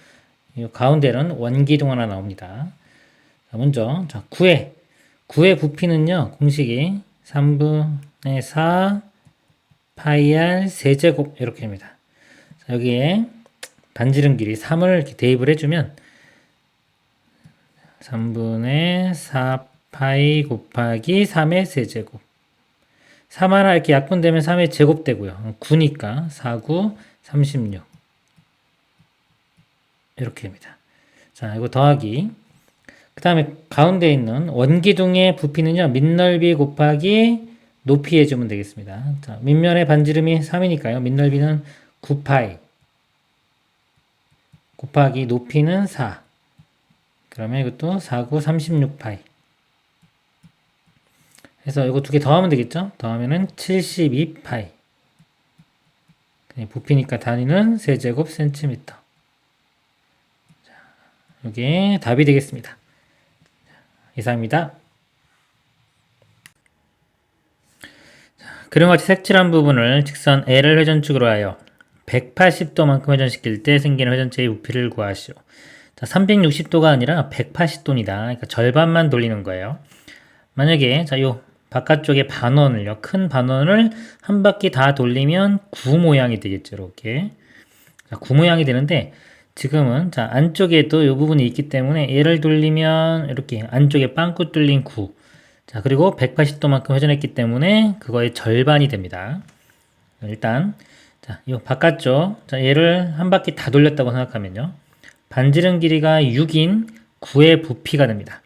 이 가운데는 원기둥 하나 나옵니다. 자, 먼저, 자, 구의 부피는요, 공식이 3분의 4 파이 r 세제곱, 이렇게 됩니다. 자, 여기에 반지름 길이 3을 이렇게 대입을 해주면 3분의 4 파이 곱하기 3의 세제곱. 3 하나 이렇게 약분되면 3의 제곱 되고요. 9니까 4, 9, 36. 이렇게 됩니다. 자, 이거 더하기. 그 다음에 가운데 있는 원기둥의 부피는요, 밑넓이 곱하기 높이 해주면 되겠습니다. 자, 밑면의 반지름이 3이니까요. 밑넓이는 9파이. 곱하기 높이는 4. 그러면 이것도 4, 9, 36파이. 그래서 이거 두 개 더하면 되겠죠? 더하면은 72파이. 부피니까 단위는 세제곱 센티미터. 이게 답이 되겠습니다. 이상입니다. 그림과 같이 색칠한 부분을 직선 L을 회전축으로 하여 180도만큼 회전시킬 때 생기는 회전체의 부피를 구하시오. 자, 360도가 아니라 180도입니다. 그러니까 절반만 돌리는 거예요. 만약에 자, 요 바깥쪽에 반원을요, 큰 반원을 한 바퀴 다 돌리면 구 모양이 되겠죠. 이렇게. 자, 구 모양이 되는데 지금은 자, 안쪽에도 이 부분이 있기 때문에 얘를 돌리면 이렇게 안쪽에 빵꾸 뚫린 구. 자, 그리고 180도만큼 회전했기 때문에 그거의 절반이 됩니다. 일단 자, 이 바깥쪽 자, 얘를 한 바퀴 다 돌렸다고 생각하면요. 반지름 길이가 6인 9의 부피가 됩니다.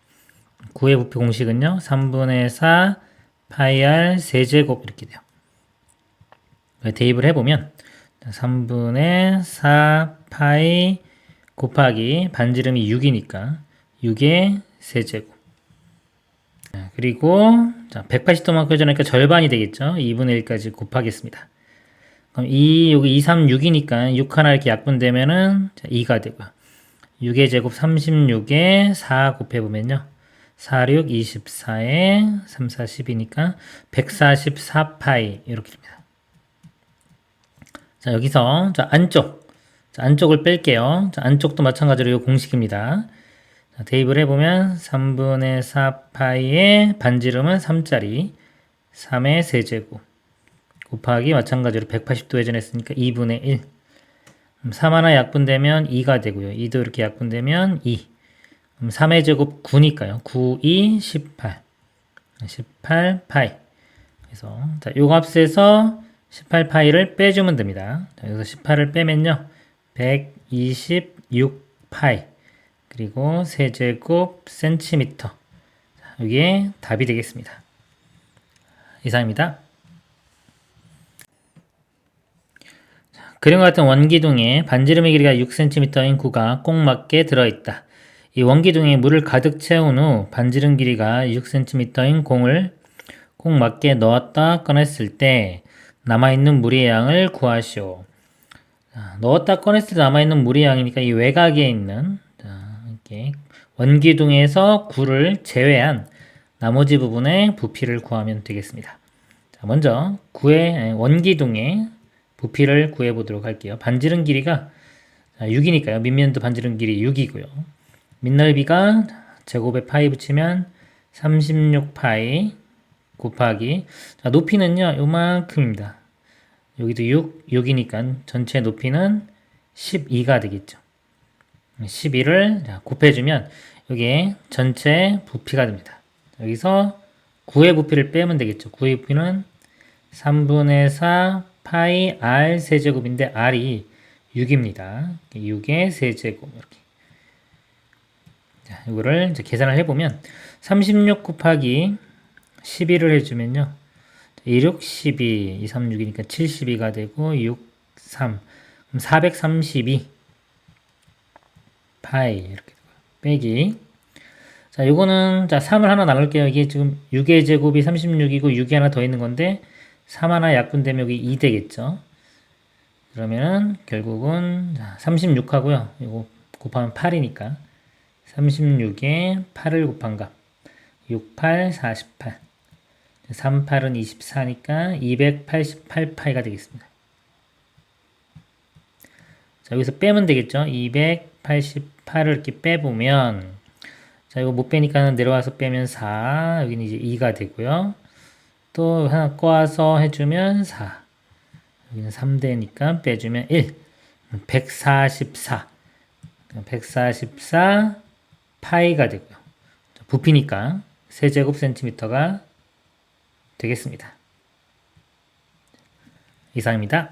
9의 부피 공식은요. 3분의 4 파이 r 세제곱 이렇게 돼요. 대입을 해보면 3분의 4 파이 곱하기 반지름이 6이니까 6의 세제곱 그리고 자, 180도만큼 회전하니까 절반이 되겠죠. 2분의 1까지 곱하겠습니다. 그럼 여기 2, 3, 6이니까 6 하나 이렇게 약분되면은 2가 되고요. 6의 제곱 36에 4 곱해보면요. 4, 6, 24에 3, 4, 10이니까 144파이 이렇게 됩니다. 자, 여기서 자, 안쪽을 뺄게요. 자, 안쪽도 마찬가지로 이 공식입니다. 자, 대입을 해보면 3분의 4파이의 반지름은 3짜리 3의 세제곱 곱하기 마찬가지로 180도 회전했으니까 2분의 1 3 하나 약분되면 2가 되고요. 2도 이렇게 약분되면 2 3의 제곱 9니까요. 9, 2, 18 18파이 그래서 자, 요 값에서 18파이를 빼주면 됩니다. 자, 여기서 18을 빼면요. 126파이 그리고 세제곱 센티미터 여기에 답이 되겠습니다. 이상입니다. 그림과 같은 원기둥에 반지름의 길이가 6cm인 구가 꼭 맞게 들어있다. 이 원기둥에 물을 가득 채운 후 반지름 길이가 6cm인 공을 꼭 맞게 넣었다 꺼냈을 때 남아있는 물의 양을 구하시오. 자, 넣었다 꺼냈을 때 남아있는 물의 양이니까 이 외곽에 있는 이렇게 원기둥에서 구를 제외한 나머지 부분의 부피를 구하면 되겠습니다. 자, 먼저 원기둥의 부피를 구해보도록 할게요. 반지름 길이가 6이니까요. 밑면도 반지름 길이 6이고요. 밑넓이가 제곱에 파이 붙이면 36파이 곱하기 자, 높이는요. 요만큼입니다. 여기도 6이니까 전체 높이는 12가 되겠죠. 12를 곱해주면 여기에 전체 부피가 됩니다. 여기서 9의 부피를 빼면 되겠죠. 9의 부피는 3분의 4 파이 r 세제곱인데 r이 6입니다. 6의 세제곱 이렇게. 자, 이거를 이제 계산을 해보면 36 곱하기 12를 해주면요. 1, 6, 12, 2, 3, 6이니까 72가 되고 6, 3, 그럼 432 파이 이렇게 되고요. 빼기. 자, 요거는 자 3을 하나 나눌게요. 이게 지금 6의 제곱이 36이고 6이 하나 더 있는 건데 3 하나 약분되면 여기 2 되겠죠. 그러면은 결국은 36 하고요. 이거 곱하면 8이니까 36에 8을 곱한 값 6, 8, 48 3, 8은 24니까 288파이가 되겠습니다. 자, 여기서 빼면 되겠죠. 288을 이렇게 빼보면 자, 이거 못 빼니까 내려와서 빼면 4 여기는 이제 2가 되고요. 또 하나 꼬아서 해주면 4 여기는 3되니까 빼주면 1 144 144 파이가 되고요. 부피니까 세제곱 센티미터가 되겠습니다. 이상입니다.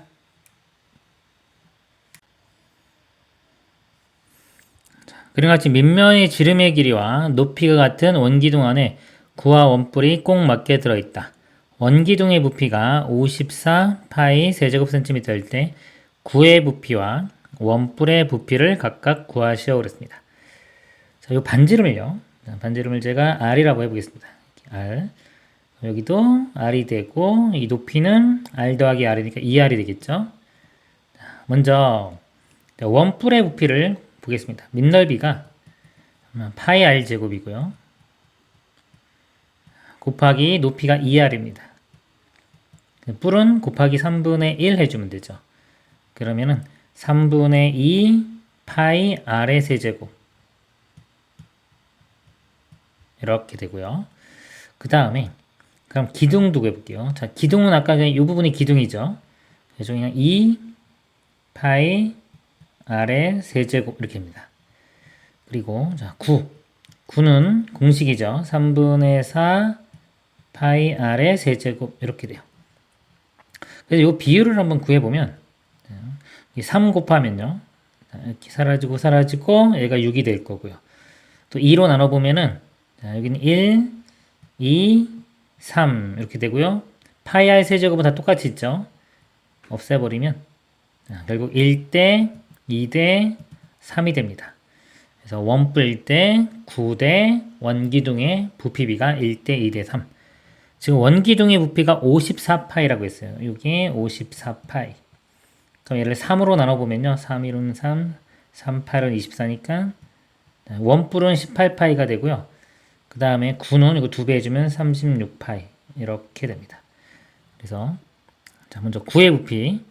그림과 같이 밑면의 지름의 길이와 높이가 같은 원기둥 안에 구와 원뿔이 꼭 맞게 들어있다. 원기둥의 부피가 54 파이 세제곱 센티미터일 때 구의 부피와 원뿔의 부피를 각각 구하시오 그랬습니다. 자, 이 반지름을요. 반지름을 제가 R이라고 해보겠습니다. R. 여기도 R이 되고 이 높이는 R 더하기 R이니까 2R이 되겠죠. 먼저 원뿔의 부피를 보겠습니다. 밑넓이가 파이 R 제곱이고요. 곱하기 높이가 2R입니다. 뿔은 곱하기 3분의 1 해주면 되죠. 그러면은 3분의 2 파이 R의 세제곱 이렇게 되고요. 그 다음에 그럼 기둥도 해볼게요. 자, 기둥은 아까 전에 이 부분이 기둥이죠. 그래서 그냥 2 파이 R의 세제곱 이렇게 합니다. 그리고 자, 9는 공식이죠. 3분의 4 파이 R의 세제곱 이렇게 돼요. 그래서 이 비율을 한번 구해보면 3 곱하면요. 이렇게 사라지고 얘가 6이 될 거고요. 또 2로 나눠보면은 여기는 1, 2, 3 이렇게 되고요. 파이 R 세제곱은 다 똑같이 있죠. 없애버리면 결국 1대 2대 3이 됩니다. 그래서 원뿔 때 9대 원기둥의 부피비가 1대 2대 3. 지금 원기둥의 부피가 54파이라고 했어요. 이게 54파이. 그럼 얘를 3으로 나눠보면요. 3, 1은 3, 3, 8은 24니까 원뿔은 18파이가 되고요. 그 다음에 9는 이거 2배 해주면 36파이 이렇게 됩니다. 그래서 자 먼저 9의 부피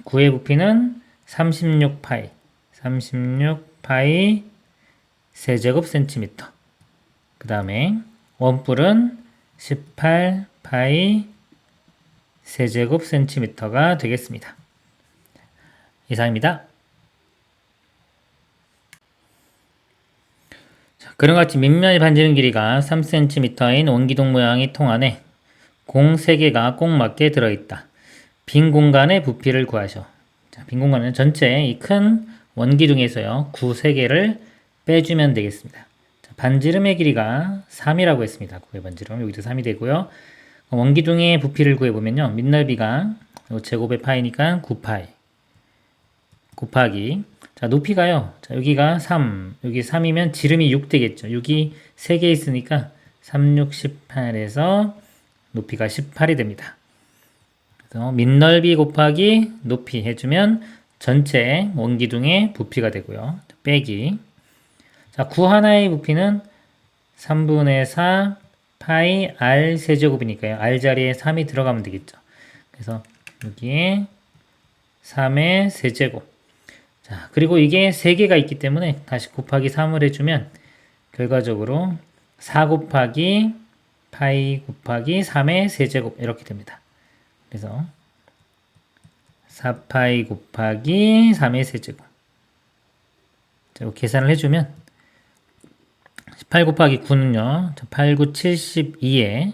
9의 부피는 36파이 36파이 세제곱 센티미터. 그 다음에 원뿔은 18파이 세제곱 센티미터가 되겠습니다. 이상입니다. 자, 그런 같이 밑면의 반지름 길이가 3cm인 원기둥 모양의 통 안에 공 3개가 꼭 맞게 들어있다. 빈 공간의 부피를 구하셔. 자, 빈 공간은 전체 이 큰 원기둥에서요. 9 3개를 빼주면 되겠습니다. 자, 반지름의 길이가 3이라고 했습니다. 9의 반지름 여기도 3이 되고요. 원기둥의 부피를 구해보면요. 밑넓이가 제곱의 파이니까 9파이 곱하기 자 높이가요. 자 여기가 3 여기 3이면 지름이 6 되겠죠. 6이 3개 있으니까 3, 6, 18에서 높이가 18이 됩니다. 그래서 밑넓이 곱하기 높이 해주면 전체 원기둥의 부피가 되고요. 빼기 자 9 하나의 부피는 3분의 4 파이 r 세제곱이니까요. r 자리에 3이 들어가면 되겠죠. 그래서 여기에 3의 세제곱 자, 그리고 이게 3개가 있기 때문에 다시 곱하기 3을 해주면 결과적으로 4 곱하기 파이 곱하기 3의 세제곱 이렇게 됩니다. 그래서 4파이 곱하기 3의 세제곱 자, 계산을 해주면 18 곱하기 9는요. 8, 9, 72에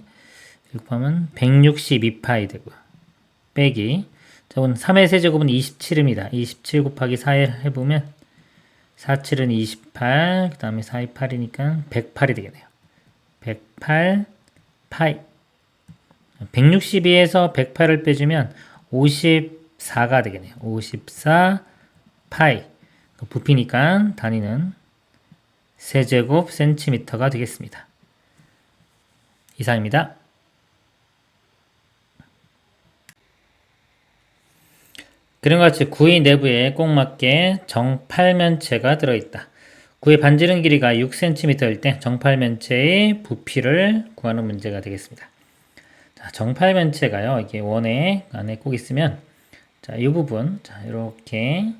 곱하면 162파이 되고요. 빼기 자, 오늘 3의 세제곱은 27입니다. 27 곱하기 4 해보면 4, 7은 28, 그 다음에 4, 2, 8이니까 108이 되겠네요. 108 파이 162에서 108을 빼주면 54가 되겠네요. 54 파이 부피니까 단위는 세제곱 센티미터가 되겠습니다. 이상입니다. 그런 같이 구의 내부에 꼭 맞게 정팔면체가 들어있다. 구의 반지름 길이가 6cm일 때 정팔면체의 부피를 구하는 문제가 되겠습니다. 자, 정팔면체가요, 이게 원의 안에 꼭 있으면, 자, 이 부분, 자, 이렇게,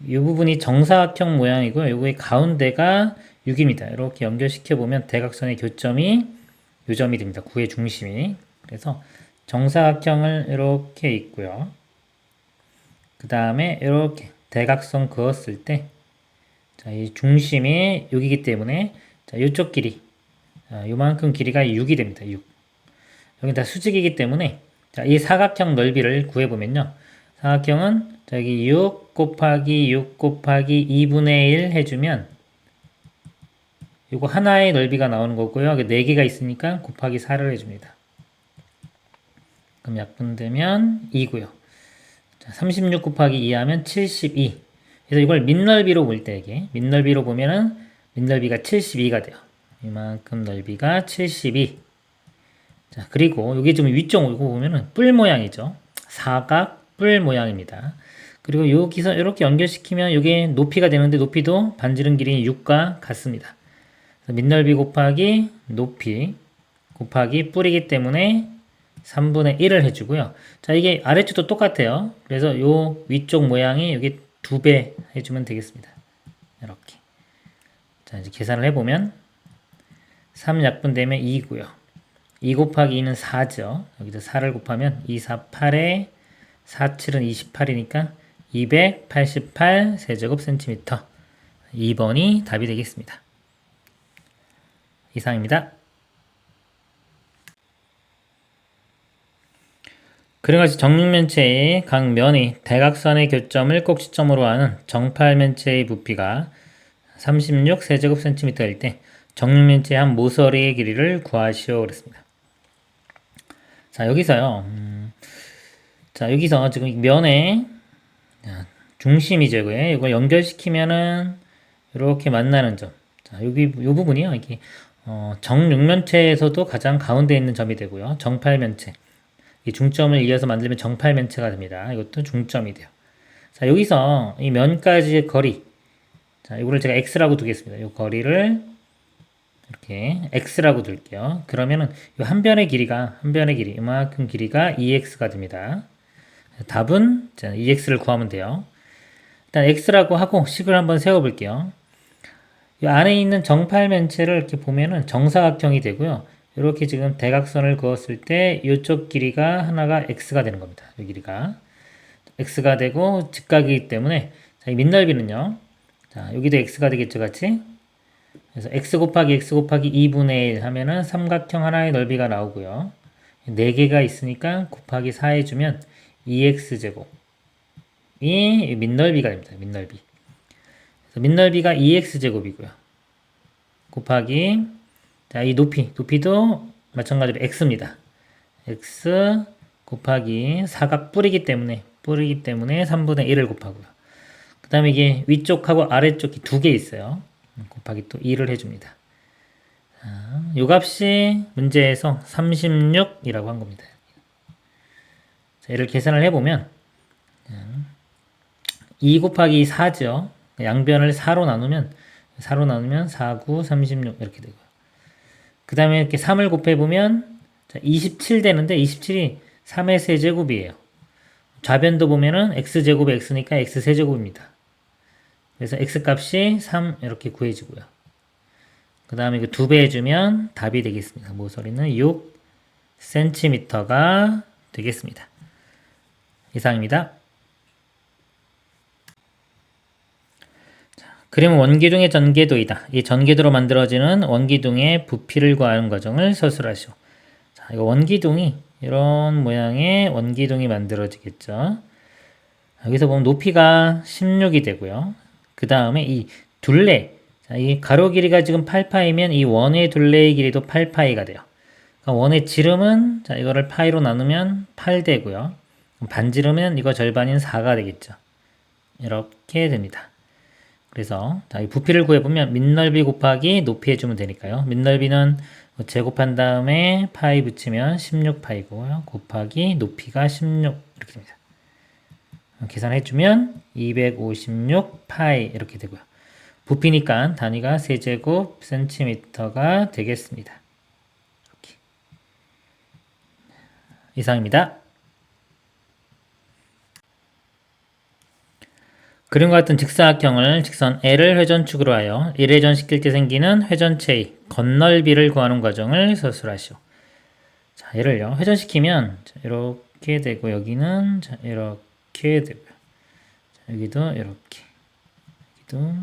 이 부분이 정사각형 모양이고요. 요거의 가운데가 6입니다. 이렇게 연결시켜 보면 대각선의 교점이 요점이 됩니다. 구의 중심이. 그래서 정사각형을 이렇게 있고요. 그 다음에 이렇게 대각선 그었을 때, 자, 이 중심이 6이기 때문에, 자, 이쪽 길이, 요만큼 길이가 6이 됩니다. 6. 여기 다 수직이기 때문에, 자, 이 사각형 넓이를 구해보면요. 사각형은, 자, 여기 6 곱하기 6 곱하기 2분의 1 해주면, 요거 하나의 넓이가 나오는 거고요. 4개가 있으니까 곱하기 4를 해줍니다. 그럼 약분되면 2고요. 36 곱하기 2 하면 72. 그래서 이걸 밑넓이로 볼 때 이게 밑넓이로 보면은 밑넓이가 72가 돼요. 이만큼 넓이가 72. 자, 그리고 여기 좀 위쪽 보면은 뿔 모양이죠. 사각 뿔 모양입니다. 그리고 여기서 이렇게 연결시키면 이게 높이가 되는데 높이도 반지름 길이 6과 같습니다. 밑넓이 곱하기 높이 곱하기 뿔이기 때문에 3분의 1을 해주고요. 자, 이게 아래쪽도 똑같아요. 그래서 요 위쪽 모양이 여기 2배 해주면 되겠습니다. 이렇게. 자, 이제 계산을 해보면 3 약분되면 2고요. 2 곱하기 2는 4죠. 여기서 4를 곱하면 2, 4, 8에 4, 7은 28이니까 288 세제곱 센티미터. 2번이 답이 되겠습니다. 이상입니다. 그런같이 정육면체의 각 면이 대각선의 교점을 꼭지점으로 하는 정팔면체의 부피가 36 세제곱 센티미터일 때 정육면체의 한 모서리의 길이를 구하시오 그랬습니다. 자, 여기서요. 자, 여기서 지금 면의 중심이죠. 이걸 연결시키면은 이렇게 만나는 점. 자, 여기 요 부분이요. 이게 정육면체에서도 가장 가운데 있는 점이 되고요. 정팔면체. 이 중점을 이어서 만들면 정팔면체가 됩니다. 이것도 중점이 돼요. 자, 여기서 이 면까지의 거리. 자, 이거를 제가 x라고 두겠습니다. 이 거리를 이렇게 x라고 둘게요. 그러면은 이 한 변의 길이가 이만큼 길이가 2x가 됩니다. 답은 자, 2x를 구하면 돼요. 일단 x라고 하고 식을 한번 세워 볼게요. 이 안에 있는 정팔면체를 이렇게 보면은 정사각형이 되고요. 이렇게 지금 대각선을 그었을 때 이쪽 길이가 하나가 x가 되는 겁니다. 이 길이가 x가 되고 직각이기 때문에 자, 이 밑넓이는요. 자, 여기도 x가 되겠죠, 같이? 그래서 x 곱하기 x 곱하기 2분의 1 하면은 삼각형 하나의 넓이가 나오고요. 4개가 있으니까 곱하기 4 해주면 2x제곱이 밑넓이가 됩니다. 밑넓이. 그래서 밑넓이가 2x제곱이고요. 곱하기 자, 이 높이도 마찬가지로 x입니다. x 곱하기 사각 뿌리기 때문에 3분의 1을 곱하고요. 그 다음에 이게 위쪽하고 아래쪽이 두 개 있어요. 곱하기 또 2를 해줍니다. 자, 요 값이 문제에서 36이라고 한 겁니다. 자, 얘를 계산을 해보면 2 곱하기 4죠. 양변을 4로 나누면 4, 9, 36 이렇게 되고요. 그 다음에 이렇게 3을 곱해보면 27 되는데 27이 3의 세제곱이에요. 좌변도 보면은 x제곱이 x니까 x세제곱입니다. 그래서 x값이 3 이렇게 구해지고요. 그 다음에 이거 2배 해주면 답이 되겠습니다. 모서리는 6cm가 되겠습니다. 이상입니다. 그림은 원기둥의 전개도이다. 이 전개도로 만들어지는 원기둥의 부피를 구하는 과정을 서술하시오. 자, 이거 원기둥이 이런 모양의 원기둥이 만들어지겠죠. 여기서 보면 높이가 16이 되고요. 그 다음에 이 둘레, 자, 이 가로 길이가 지금 8파이면 이 원의 둘레의 길이도 8파이가 돼요. 그러니까 원의 지름은 자, 이거를 파이로 나누면 8 되고요. 반지름은 이거 절반인 4가 되겠죠. 이렇게 됩니다. 그래서 자, 이 부피를 구해보면 밑넓이 곱하기 높이 해주면 되니까요. 밑넓이는 제곱한 다음에 파이 붙이면 16파이고요. 곱하기 높이가 16 이렇게 됩니다. 계산해주면 256파이 이렇게 되고요. 부피니까 단위가 세제곱 센티미터가 되겠습니다. 이렇게. 이상입니다. 그림과 같은 직사각형을 직선 L을 회전축으로 하여 1회전 시킬 때 생기는 회전체의 건널비를 구하는 과정을 서술하시오. 자, 얘를요 회전시키면 자, 이렇게 되고 여기는 자, 이렇게 되고요. 자, 여기도 이렇게 여기도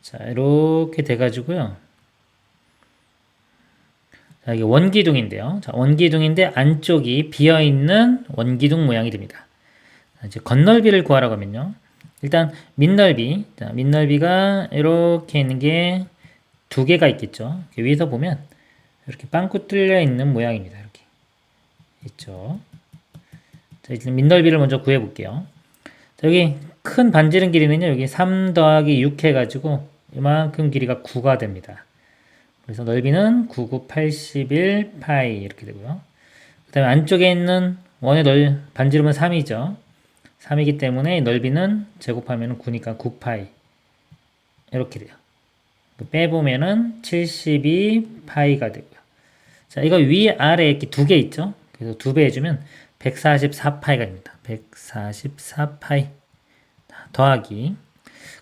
자 이렇게 돼가지고요. 자, 이게 원기둥인데요. 자, 원기둥인데 안쪽이 비어있는 원기둥 모양이 됩니다. 자, 이제 건널비를 구하라고 하면요. 일단 밑넓이, 자, 밑넓이가 이렇게 있는 게 두 개가 있겠죠. 위에서 보면 이렇게 빵꾸 뚫려 있는 모양입니다. 이렇게 있죠. 자, 일단 밑넓이를 먼저 구해 볼게요. 자, 여기 큰 반지름 길이는요. 여기 3 더하기 6 해가지고 이만큼 길이가 9가 됩니다. 그래서 넓이는 9, 9, 81 파이 이렇게 되고요. 그 다음에 안쪽에 있는 원의 반지름은 3이죠. 3이기 때문에 넓이는 제곱하면 9니까 9파이 이렇게 돼요. 빼보면은 72파이가 되고요. 자, 이거 위아래 이렇게 두 개 있죠? 그래서 2배 해주면 144파이가 됩니다. 144파이 더하기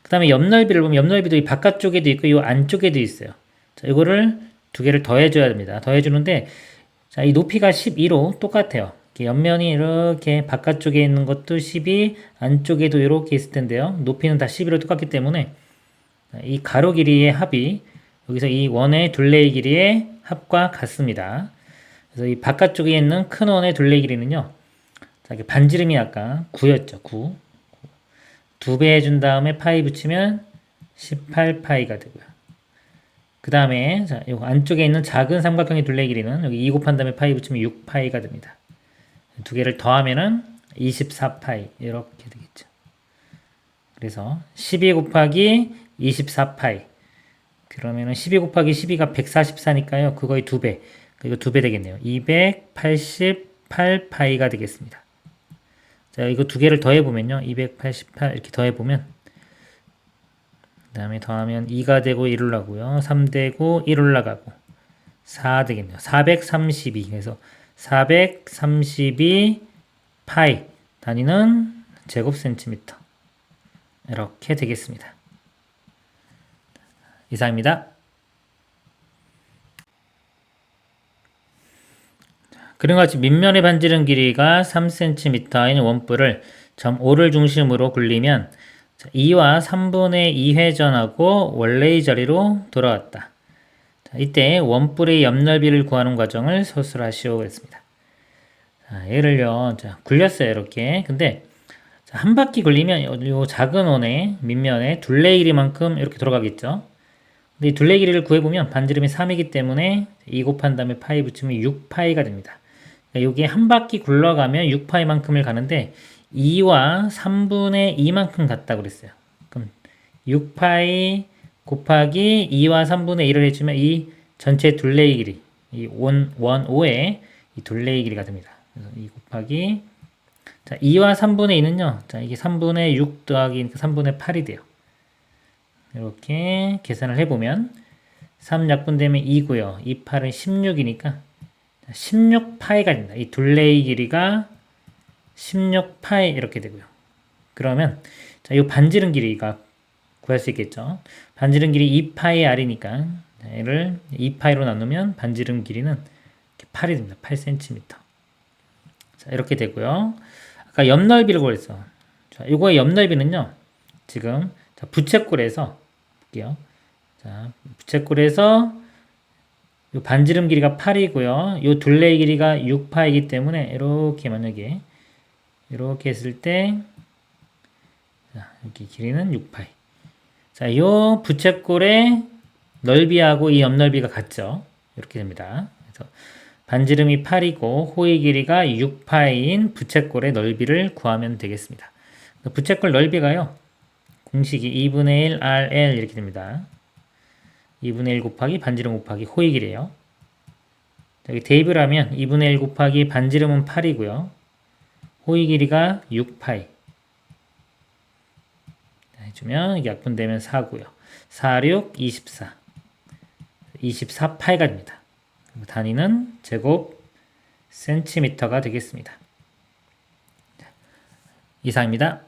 그 다음에 옆넓이를 보면 옆넓이도 이 바깥쪽에도 있고 이 안쪽에도 있어요. 자, 이거를 두 개를 더해줘야 됩니다. 더해주는데 자, 이 높이가 12로 똑같아요. 옆면이 이렇게 바깥쪽에 있는 것도 12, 안쪽에도 이렇게 있을 텐데요. 높이는 다 12로 똑같기 때문에 이 가로 길이의 합이 여기서 이 원의 둘레의 길이의 합과 같습니다. 그래서 이 바깥쪽에 있는 큰 원의 둘레의 길이는요. 자, 반지름이 아까 9였죠. 9. 2배 해준 다음에 파이 붙이면 18파이가 되고요. 그 다음에 자, 요 안쪽에 있는 작은 삼각형의 둘레의 길이는 여기 2 곱한 다음에 파이 붙이면 6파이가 됩니다. 두 개를 더하면은 24파이 이렇게 되겠죠. 그래서 12 곱하기 24파이. 그러면은 12 곱하기 12가 144니까요. 그거의 2배. 이거 2배 되겠네요. 288파이가 되겠습니다. 자, 이거 두 개를 더해보면요. 288 이렇게 더해보면 그 다음에 더하면 2가 되고 1 올라가고요. 3 되고 1 올라가고 4 되겠네요. 432. 그래서 432 파이 단위는 제곱센티미터. 이렇게 되겠습니다. 이상입니다. 그런 같이 밑면의 반지름 길이가 3cm인 원뿔을 점 O를 중심으로 굴리면 2와 3분의 2 회전하고 원래의 자리로 돌아왔다. 이때 원뿔의 옆넓이를 구하는 과정을 서술하시오 그랬습니다. 자, 얘를요, 자, 굴렸어요 이렇게. 근데 한 바퀴 굴리면 요 작은 원의 밑면에 둘레 길이만큼 이렇게 돌아가겠죠. 근데 이 둘레 길이를 구해보면 반지름이 3이기 때문에 2 곱한 다음에 파이 붙이면 6파이가 됩니다. 여기에 한 바퀴 굴러가면 6파이만큼을 가는데 2와 3분의 2만큼 갔다고 그랬어요. 그럼 6파이 곱하기 2와 3분의 1을 해주면 이 전체 둘레의 길이, 이 원 5의 이 둘레의 길이가 됩니다. 그래서 2 곱하기, 자, 2와 3분의 2는요, 자, 이게 3분의 6 더하기 3분의 8이 돼요. 이렇게 계산을 해보면 3 약분되면 2고요. 2, 8은 16이니까 16파이가 됩니다. 이 둘레의 길이가 16파이 이렇게 되고요. 그러면 자, 이 반지름 길이가 구할 수 있겠죠. 반지름 길이 2파이 R이니까 얘를 2파이로 나누면 반지름 길이는 이렇게 8이 됩니다. 8cm. 자, 이렇게 되고요. 아까 옆넓이를 구했어. 자, 이거의 옆넓이는요. 지금 자, 부채꼴에서 볼게요. 자, 부채꼴에서 요 반지름 길이가 8이고요. 요 둘레의 길이가 6파이기 때문에 이렇게 만약에 이렇게 했을 때 자, 여기 길이는 6파이. 자, 요 부채꼴의 넓이하고 이 옆넓이가 같죠. 이렇게 됩니다. 그래서 반지름이 8이고 호의 길이가 6파이인 부채꼴의 넓이를 구하면 되겠습니다. 부채꼴 넓이가요. 공식이 2분의 1 RL 이렇게 됩니다. 2분의 1 곱하기 반지름 곱하기 호의 길이에요. 여기 대입을 하면 2분의 1 곱하기 반지름은 8이고요. 호의 길이가 6파이. 해주면 약분되면 4고요. 4, 6, 24. 24파이가 됩니다. 단위는 제곱 센티미터가 되겠습니다. 이상입니다.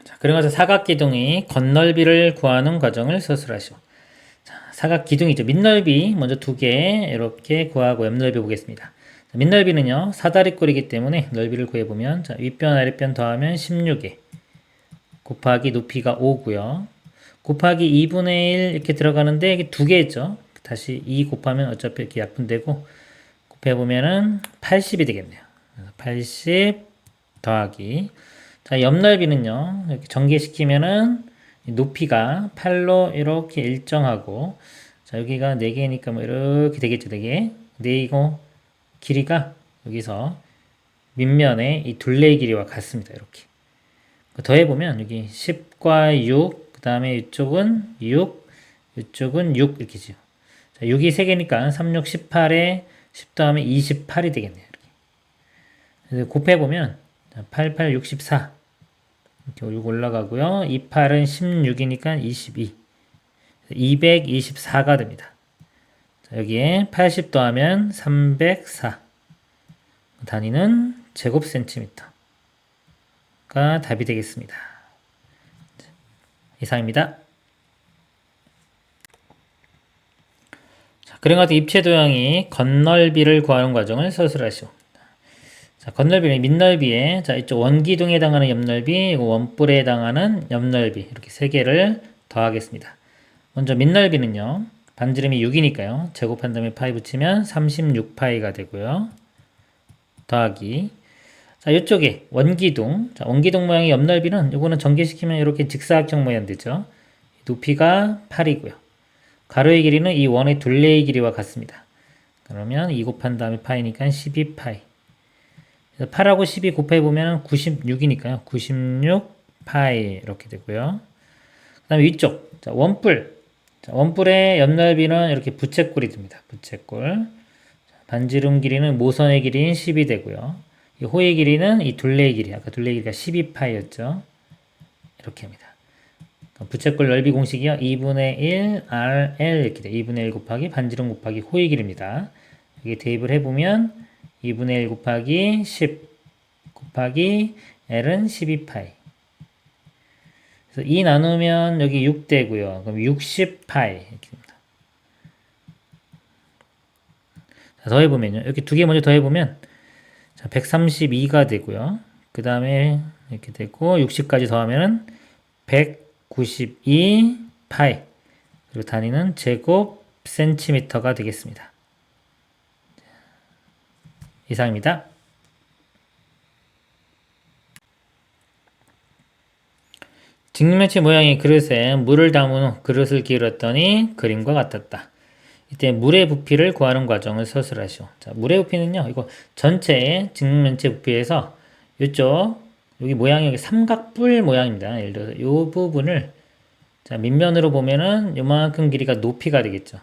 자, 그러면서 사각기둥의 겉넓이를 구하는 과정을 서술하시오. 자, 사각기둥이죠. 밑넓이 먼저 2개 이렇게 구하고 옆넓이 보겠습니다. 자, 밑넓이는요. 사다리꼴이기 때문에 넓이를 구해보면 자, 윗변 아랫변 더하면 16에 곱하기 높이가 5고요. 곱하기 2분의 1 이렇게 들어가는데 이게 2개 있죠. 다시 2 곱하면 어차피 이렇게 약분되고 곱해보면은 80이 되겠네요. 80 더하기 자, 옆넓이는요. 이렇게 전개시키면은 높이가 8로 이렇게 일정하고 자, 여기가 4개니까 뭐 이렇게 되겠죠. 4개. 4이고 길이가 여기서 밑면에 이 둘레의 길이와 같습니다. 이렇게. 더해보면 여기 10과 6, 그 다음에 이쪽은 6, 이쪽은 6 이렇게죠. 자, 6이 3개니까 3, 6, 18에 10 더하면 28이 되겠네요. 이렇게. 그래서 곱해보면 8, 8, 64 이렇게 6 올라가고요. 28은 16이니까 22 224가 됩니다. 자, 여기에 80 더하면 304 단위는 제곱센티미터가 답이 되겠습니다. 이상입니다. 자, 그런 같은 입체 도형이 겉넓이를 구하는 과정을 서술하시오. 자, 겉넓이는 밑넓이에 자, 이쪽 원기둥에 해당하는 옆넓이, 원뿔에 해당하는 옆넓이 이렇게 세 개를 더하겠습니다. 먼저 밑넓이는요. 반지름이 6이니까요. 제곱한 다음에 파이 붙이면 36파이가 되고요. 더하기 자, 이쪽에 원기둥. 자, 원기둥 모양의 옆넓이는 이거는 전개시키면 이렇게 직사각형 모양 되죠. 높이가 8이고요. 가로의 길이는 이 원의 둘레의 길이와 같습니다. 그러면 2 곱한 다음에 파이니까 12파이. 8하고 12 곱해 보면 96이니까요. 96파이 이렇게 되고요. 그 다음에 위쪽, 자, 원뿔. 자, 원뿔의 옆넓이는 이렇게 부채꼴이 됩니다. 부채꼴. 반지름 길이는 모선의 길이인 10이 되고요. 이 호의 길이는 이 둘레의 길이, 아까 둘레의 길이가 12파이였죠. 이렇게 합니다. 부채꼴 넓이 공식이요. 2분의 1 RL 이렇게 돼. 2분의 1 곱하기 반지름 곱하기 호의 길이입니다. 여기 대입을 해보면 2분의 1 곱하기 10 곱하기 L은 12파이. 그래서 2 나누면 여기 6 되고요. 그럼 60파이 이렇게 됩니다. 자, 더해보면요. 이렇게 두 개 먼저 더해보면 132가 되고요. 그 다음에 이렇게 되고 60까지 더하면은 192파이. 그리고 단위는 제곱 센티미터가 되겠습니다. 이상입니다. 직육면체 모양의 그릇에 물을 담은 후 그릇을 기울였더니 그림과 같았다. 이때 물의 부피를 구하는 과정을 서술하시오. 자, 물의 부피는요, 이거 전체의 직육면체 부피에서 이쪽, 여기 모양이 삼각뿔 모양입니다. 예를 들어서 이 부분을, 자, 밑면으로 보면은 요만큼 길이가 높이가 되겠죠.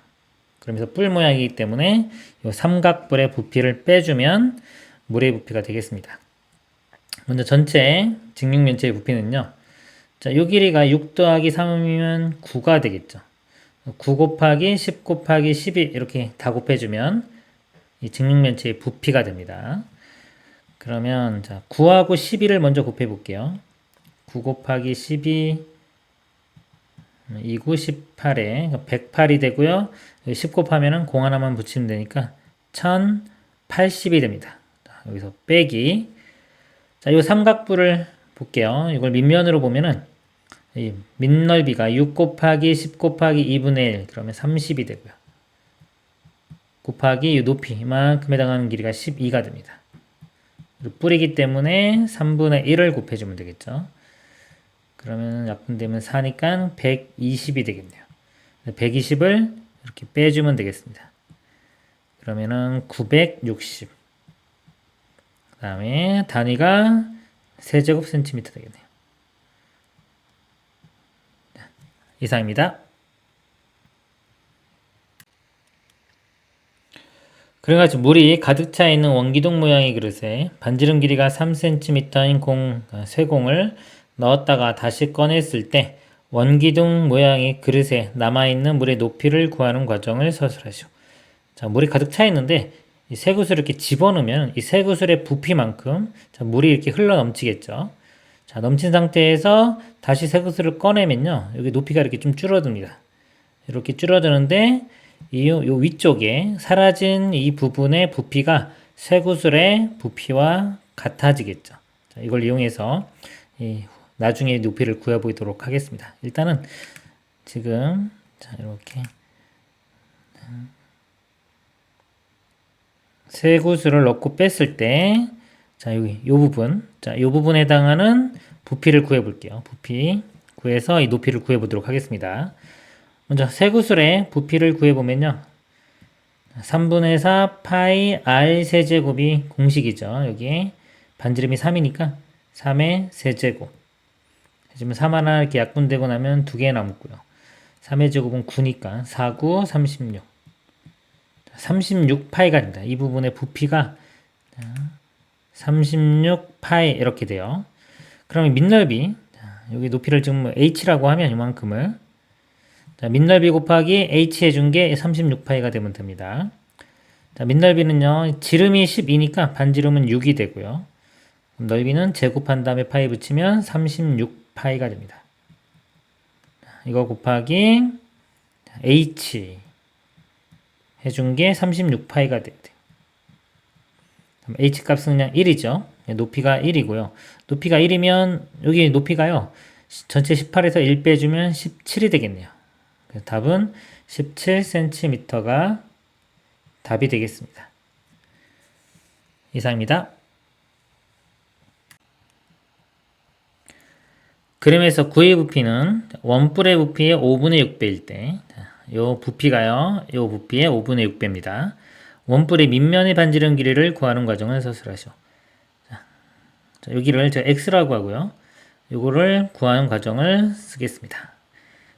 그러면서 뿔 모양이기 때문에 이 삼각뿔의 부피를 빼주면 물의 부피가 되겠습니다. 먼저 전체 직육면체의 부피는요, 자, 요 길이가 6 더하기 3이면 9가 되겠죠. 9 곱하기 10 곱하기 12 이렇게 다 곱해주면 이 직육면체의 부피가 됩니다. 그러면 자 9하고 12를 먼저 곱해 볼게요. 9 곱하기 12 2, 9, 18에 108이 되고요. 10 곱하면 0 하나만 붙이면 되니까 1080이 됩니다. 자, 여기서 빼기. 자, 이 삼각뿔을 볼게요. 이걸 밑면으로 보면은 이 밑넓이가 6 곱하기 10 곱하기 2분의 1 그러면 30이 되고요. 곱하기 이 높이 이만큼 해당하는 길이가 12가 됩니다. 그리고 뿔이기 때문에 3분의 1을 곱해주면 되겠죠. 그러면 약분되면 4니까 120이 되겠네요. 120을 이렇게 빼주면 되겠습니다. 그러면은 960. 그 다음에 단위가 세제곱 센티미터 되겠네요. 이상입니다. 그래가지고 물이 가득 차 있는 원기둥 모양의 그릇에 반지름 길이가 3cm인 쇠공을 넣었다가 다시 꺼냈을 때 원기둥 모양의 그릇에 남아있는 물의 높이를 구하는 과정을 서술하시오. 자, 물이 가득 차 있는데 이 쇠구슬을 이렇게 집어넣으면 이 쇠구슬의 부피만큼 자, 물이 이렇게 흘러 넘치겠죠. 자, 넘친 상태에서 다시 쇠구슬을 꺼내면요. 여기 높이가 이렇게 좀 줄어듭니다. 이렇게 줄어드는데 요 위쪽에 사라진 이 부분의 부피가 쇠구슬의 부피와 같아지겠죠. 자, 이걸 이용해서 나중에 높이를 구해보도록 하겠습니다. 일단은 지금 자, 이렇게 쇠구슬을 넣고 뺐을 때 자, 여기 요 부분, 자, 요 부분에 해당하는 부피를 구해 볼게요. 부피 구해서 이 높이를 구해 보도록 하겠습니다. 먼저 쇠구슬의 부피를 구해 보면요. 3분의 4 파이 r 세제곱이 공식이죠. 여기 반지름이 3이니까 3의 세제곱. 지금 3 하나 이렇게 약분되고 나면 2개 남고요. 3의 제곱은 9니까 4, 9, 36. 36파이가 됩니다. 이 부분의 부피가 36파이 이렇게 돼요. 그러면 밑넓이 여기 높이를 지금 h라고 하면 이만큼을 자, 밑넓이 곱하기 h 해준 게 36파이가 되면 됩니다. 자, 밑넓이는요 지름이 12니까 반지름은 6이 되고요. 넓이는 제곱한 다음에 파이 붙이면 36파이가 됩니다. 이거 곱하기 h 해준 게 36파이가 돼요. h 값은 그냥 1이죠. 높이가 1이고요. 높이가 1이면 여기 높이가요. 전체 18에서 1 빼주면 17이 되겠네요. 그래서 답은 17cm가 답이 되겠습니다. 이상입니다. 그림에서 구의 부피는 원뿔의 부피의 5분의 6배일 때, 요 부피가요, 요 부피의 5분의 6배입니다. 원뿔의 밑면의 반지름 길이를 구하는 과정을 서술하시오. 자, 여기를 저 x라고 하고요. 요거를 구하는 과정을 쓰겠습니다.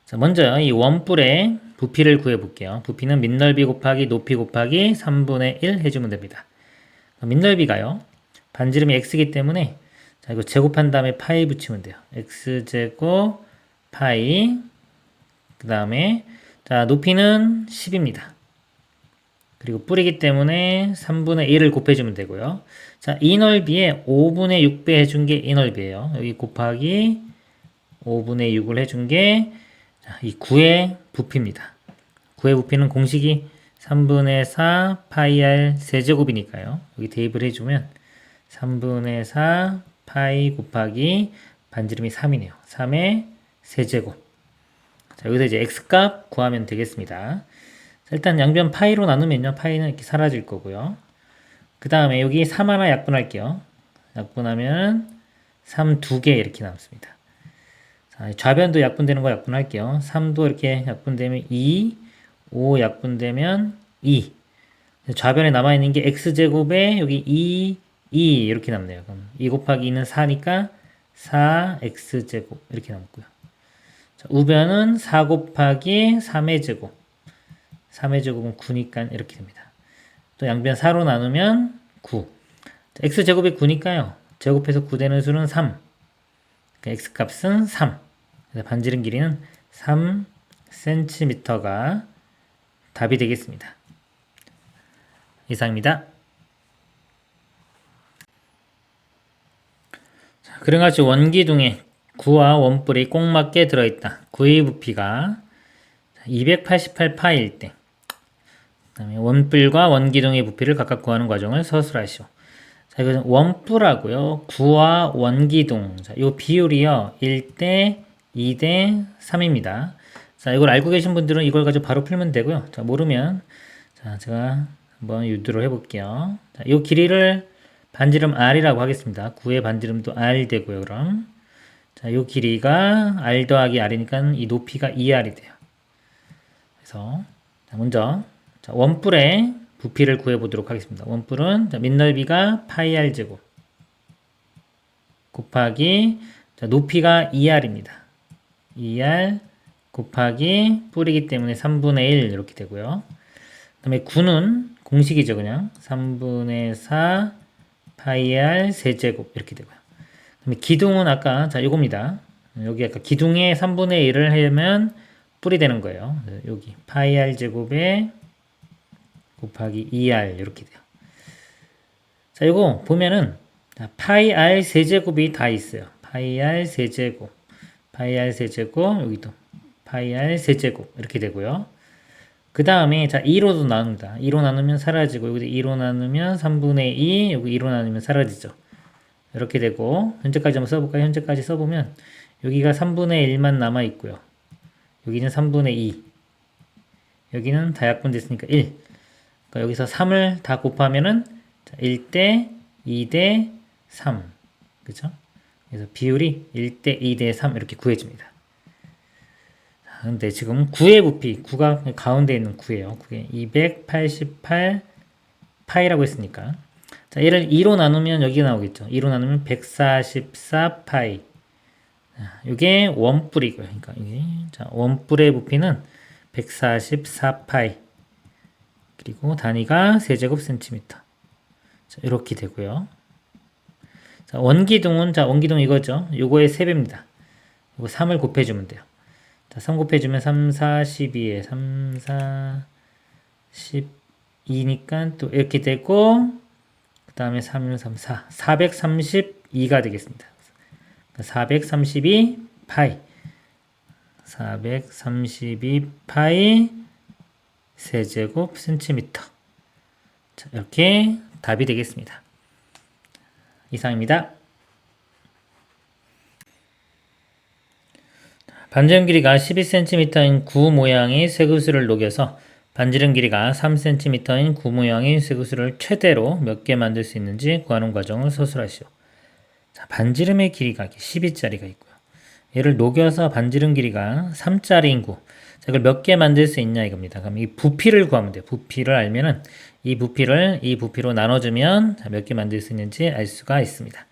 자, 먼저 이 원뿔의 부피를 구해 볼게요. 부피는 밑넓이 곱하기 높이 곱하기 3분의 1 해주면 됩니다. 밑넓이가요. 반지름이 x이기 때문에 자, 이거 제곱한 다음에 파이 붙이면 돼요. x제곱 파이 그 다음에 자, 높이는 10입니다. 그리고 뿌리기 때문에 3분의 1을 곱해주면 되고요. 자, 이 넓이에 5분의 6배 해준 게 이 넓이에요. 여기 곱하기 5분의 6을 해준 게 이 9의 부피입니다. 9의 부피는 공식이 3분의 4 파이 r 세제곱이니까요. 여기 대입을 해주면 3분의 4 파이 곱하기 반지름이 3이네요. 3의 세제곱. 자, 여기서 이제 x값 구하면 되겠습니다. 자, 일단 양변 파이로 나누면요. 파이는 이렇게 사라질 거고요. 그 다음에 여기 3 하나 약분할게요. 약분하면 3 2개 이렇게 남습니다. 자, 좌변도 약분되는 거 약분할게요. 3도 이렇게 약분되면 2, 5 약분되면 2. 좌변에 남아있는 게 x제곱에 여기 2 이렇게 남네요. 그럼 2 곱하기 2는 4니까 4x제곱 이렇게 남고요. 자, 우변은 4 곱하기 3의 제곱. 3의 제곱은 9니까 이렇게 됩니다. 또 양변 4로 나누면 9. 자, x제곱이 9니까요. 제곱해서 9 되는 수는 3. 그러니까 x값은 3. 그래서 반지름 길이는 3cm가 답이 되겠습니다. 이상입니다. 자, 그런같이 원기둥에 구와 원뿔이 꼭 맞게 들어있다. 구의 부피가 288파일 때 그다음에 원뿔과 원기둥의 부피를 각각 구하는 과정을 서술하시오. 자, 이것은 원뿔하고요. 구와 원기둥. 자, 이 비율이요. 1대 2대 3입니다. 자, 이걸 알고 계신 분들은 이걸 가지고 바로 풀면 되고요. 자, 모르면 자, 제가 한번 유도를 해볼게요. 자, 이 길이를 반지름 r이라고 하겠습니다. 구의 반지름도 r 되고요. 그럼 자, 이 길이가 r 더하기 r이니까 이 높이가 2r이 돼요. 그래서 자, 먼저 자, 원뿔의 부피를 구해보도록 하겠습니다. 원뿔은 자, 밑넓이가 파이 r 제곱 곱하기 자, 높이가 2r입니다. 2r 곱하기 뿌리기 때문에 3분의 1 이렇게 되고요. 그 다음에 9는 공식이죠. 그냥 3분의 4 파이 r 세제곱 이렇게 되고요. 그 다음에 기둥은 아까 자 요겁니다. 여기 아까 기둥에 3분의 1을 하면 뿔이 되는 거예요. 여기 파이 r 제곱에 곱하기 2r 이렇게 돼요. 자, 요거 보면은 자, 파이 r 세제곱이 다 있어요. 파이 r 세제곱, 파이 r 세제곱, 여기도 파이 r 세제곱 이렇게 되고요. 그 다음에 자 2로도 나눕니다. 2로 나누면 사라지고 여기도 2로 나누면 3분의 2, 여기 2로 나누면 사라지죠. 이렇게 되고 현재까지 한번 써볼까요? 현재까지 써보면 여기가 3분의 1만 남아 있고요. 여기는 3분의 2, 여기는 다 약분됐으니까 1. 그러니까 여기서 3을 다 곱하면은 1대 2대 3. 그죠? 그래서 비율이 1대 2대 3 이렇게 구해집니다. 근데 지금 9의 부피, 9가 가운데 있는 9예요. 그게 288 파이라고 했으니까. 자, 얘를 2로 나누면 여기가 나오겠죠. 2로 나누면 144 파이. 이게 원뿔이고요. 그러니까 이게 자, 원뿔의 부피는 144 파이. 그리고 단위가 세제곱 센티미터. 자, 이렇게 되고요. 자, 원기둥은 자, 원기둥 이거죠. 요거의 3배입니다. 요거 3을 곱해주면 돼요. 자, 3 곱해주면 3, 4, 12에 3, 4, 12니까 또 이렇게 되고 그 다음에 3, 3, 4, 432가 되겠습니다. 432 파이 432 파이 세제곱 센티미터. 자, 이렇게 답이 되겠습니다. 이상입니다. 반지름 길이가 12cm인 구 모양의 쇠구슬을 녹여서 반지름 길이가 3cm인 구 모양의 쇠구슬을 최대로 몇 개 만들 수 있는지 구하는 과정을 서술하시오. 자, 반지름의 길이가 12짜리가 있고요. 얘를 녹여서 반지름 길이가 3짜리인 구. 자, 이걸 몇 개 만들 수 있냐 이겁니다. 그럼 이 부피를 구하면 돼요. 부피를 알면은 이 부피를 이 부피로 나눠주면 몇 개 만들 수 있는지 알 수가 있습니다.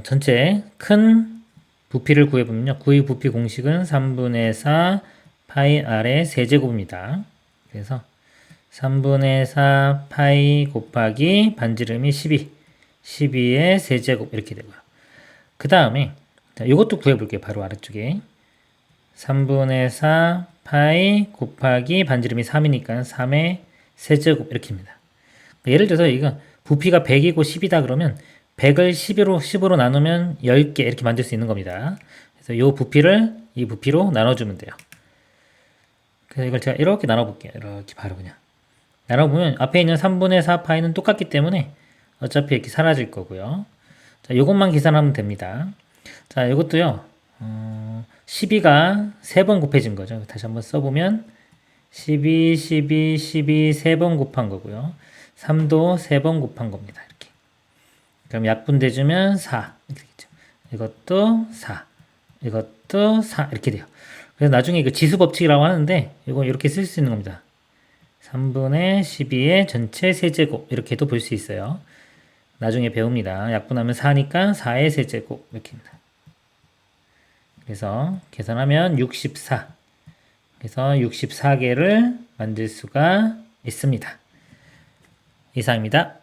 전체 큰 부피를 구해보면요. 구의 부피 공식은 3분의 4 파이 r의 세제곱입니다. 그래서 3분의 4 파이 곱하기 반지름이 12의 세제곱 이렇게 되고요. 그 다음에 이것도 구해볼게요. 바로 아래쪽에 3분의 4 파이 곱하기 반지름이 3이니까 3의 세제곱 이렇게입니다. 예를 들어서 이거 부피가 100이고 10이다 그러면 100을 10으로 나누면 10개 이렇게 만들 수 있는 겁니다. 그래서 이 부피를 이 부피로 나눠주면 돼요. 그래서 이걸 제가 이렇게 나눠볼게요. 이렇게 바로 그냥 나눠보면 앞에 있는 3분의 4 파이는 똑같기 때문에 어차피 이렇게 사라질 거고요. 자, 이것만 계산하면 됩니다. 자, 이것도요. 12가 3번 곱해진 거죠. 다시 한번 써보면 12, 12, 12 3번 곱한 거고요. 3도 3번 곱한 겁니다. 이렇게. 그럼 약분돼주면 4 이렇게 되죠. 이것도 4, 이것도 4 이렇게 돼요. 그래서 나중에 이거 지수 법칙이라고 하는데 이거 이렇게 쓸 수 있는 겁니다. 3분의 12의 전체 세제곱 이렇게도 볼 수 있어요. 나중에 배웁니다. 약분하면 4니까 4의 세제곱 이렇게입니다. 그래서 계산하면 64. 그래서 64개를 만들 수가 있습니다. 이상입니다.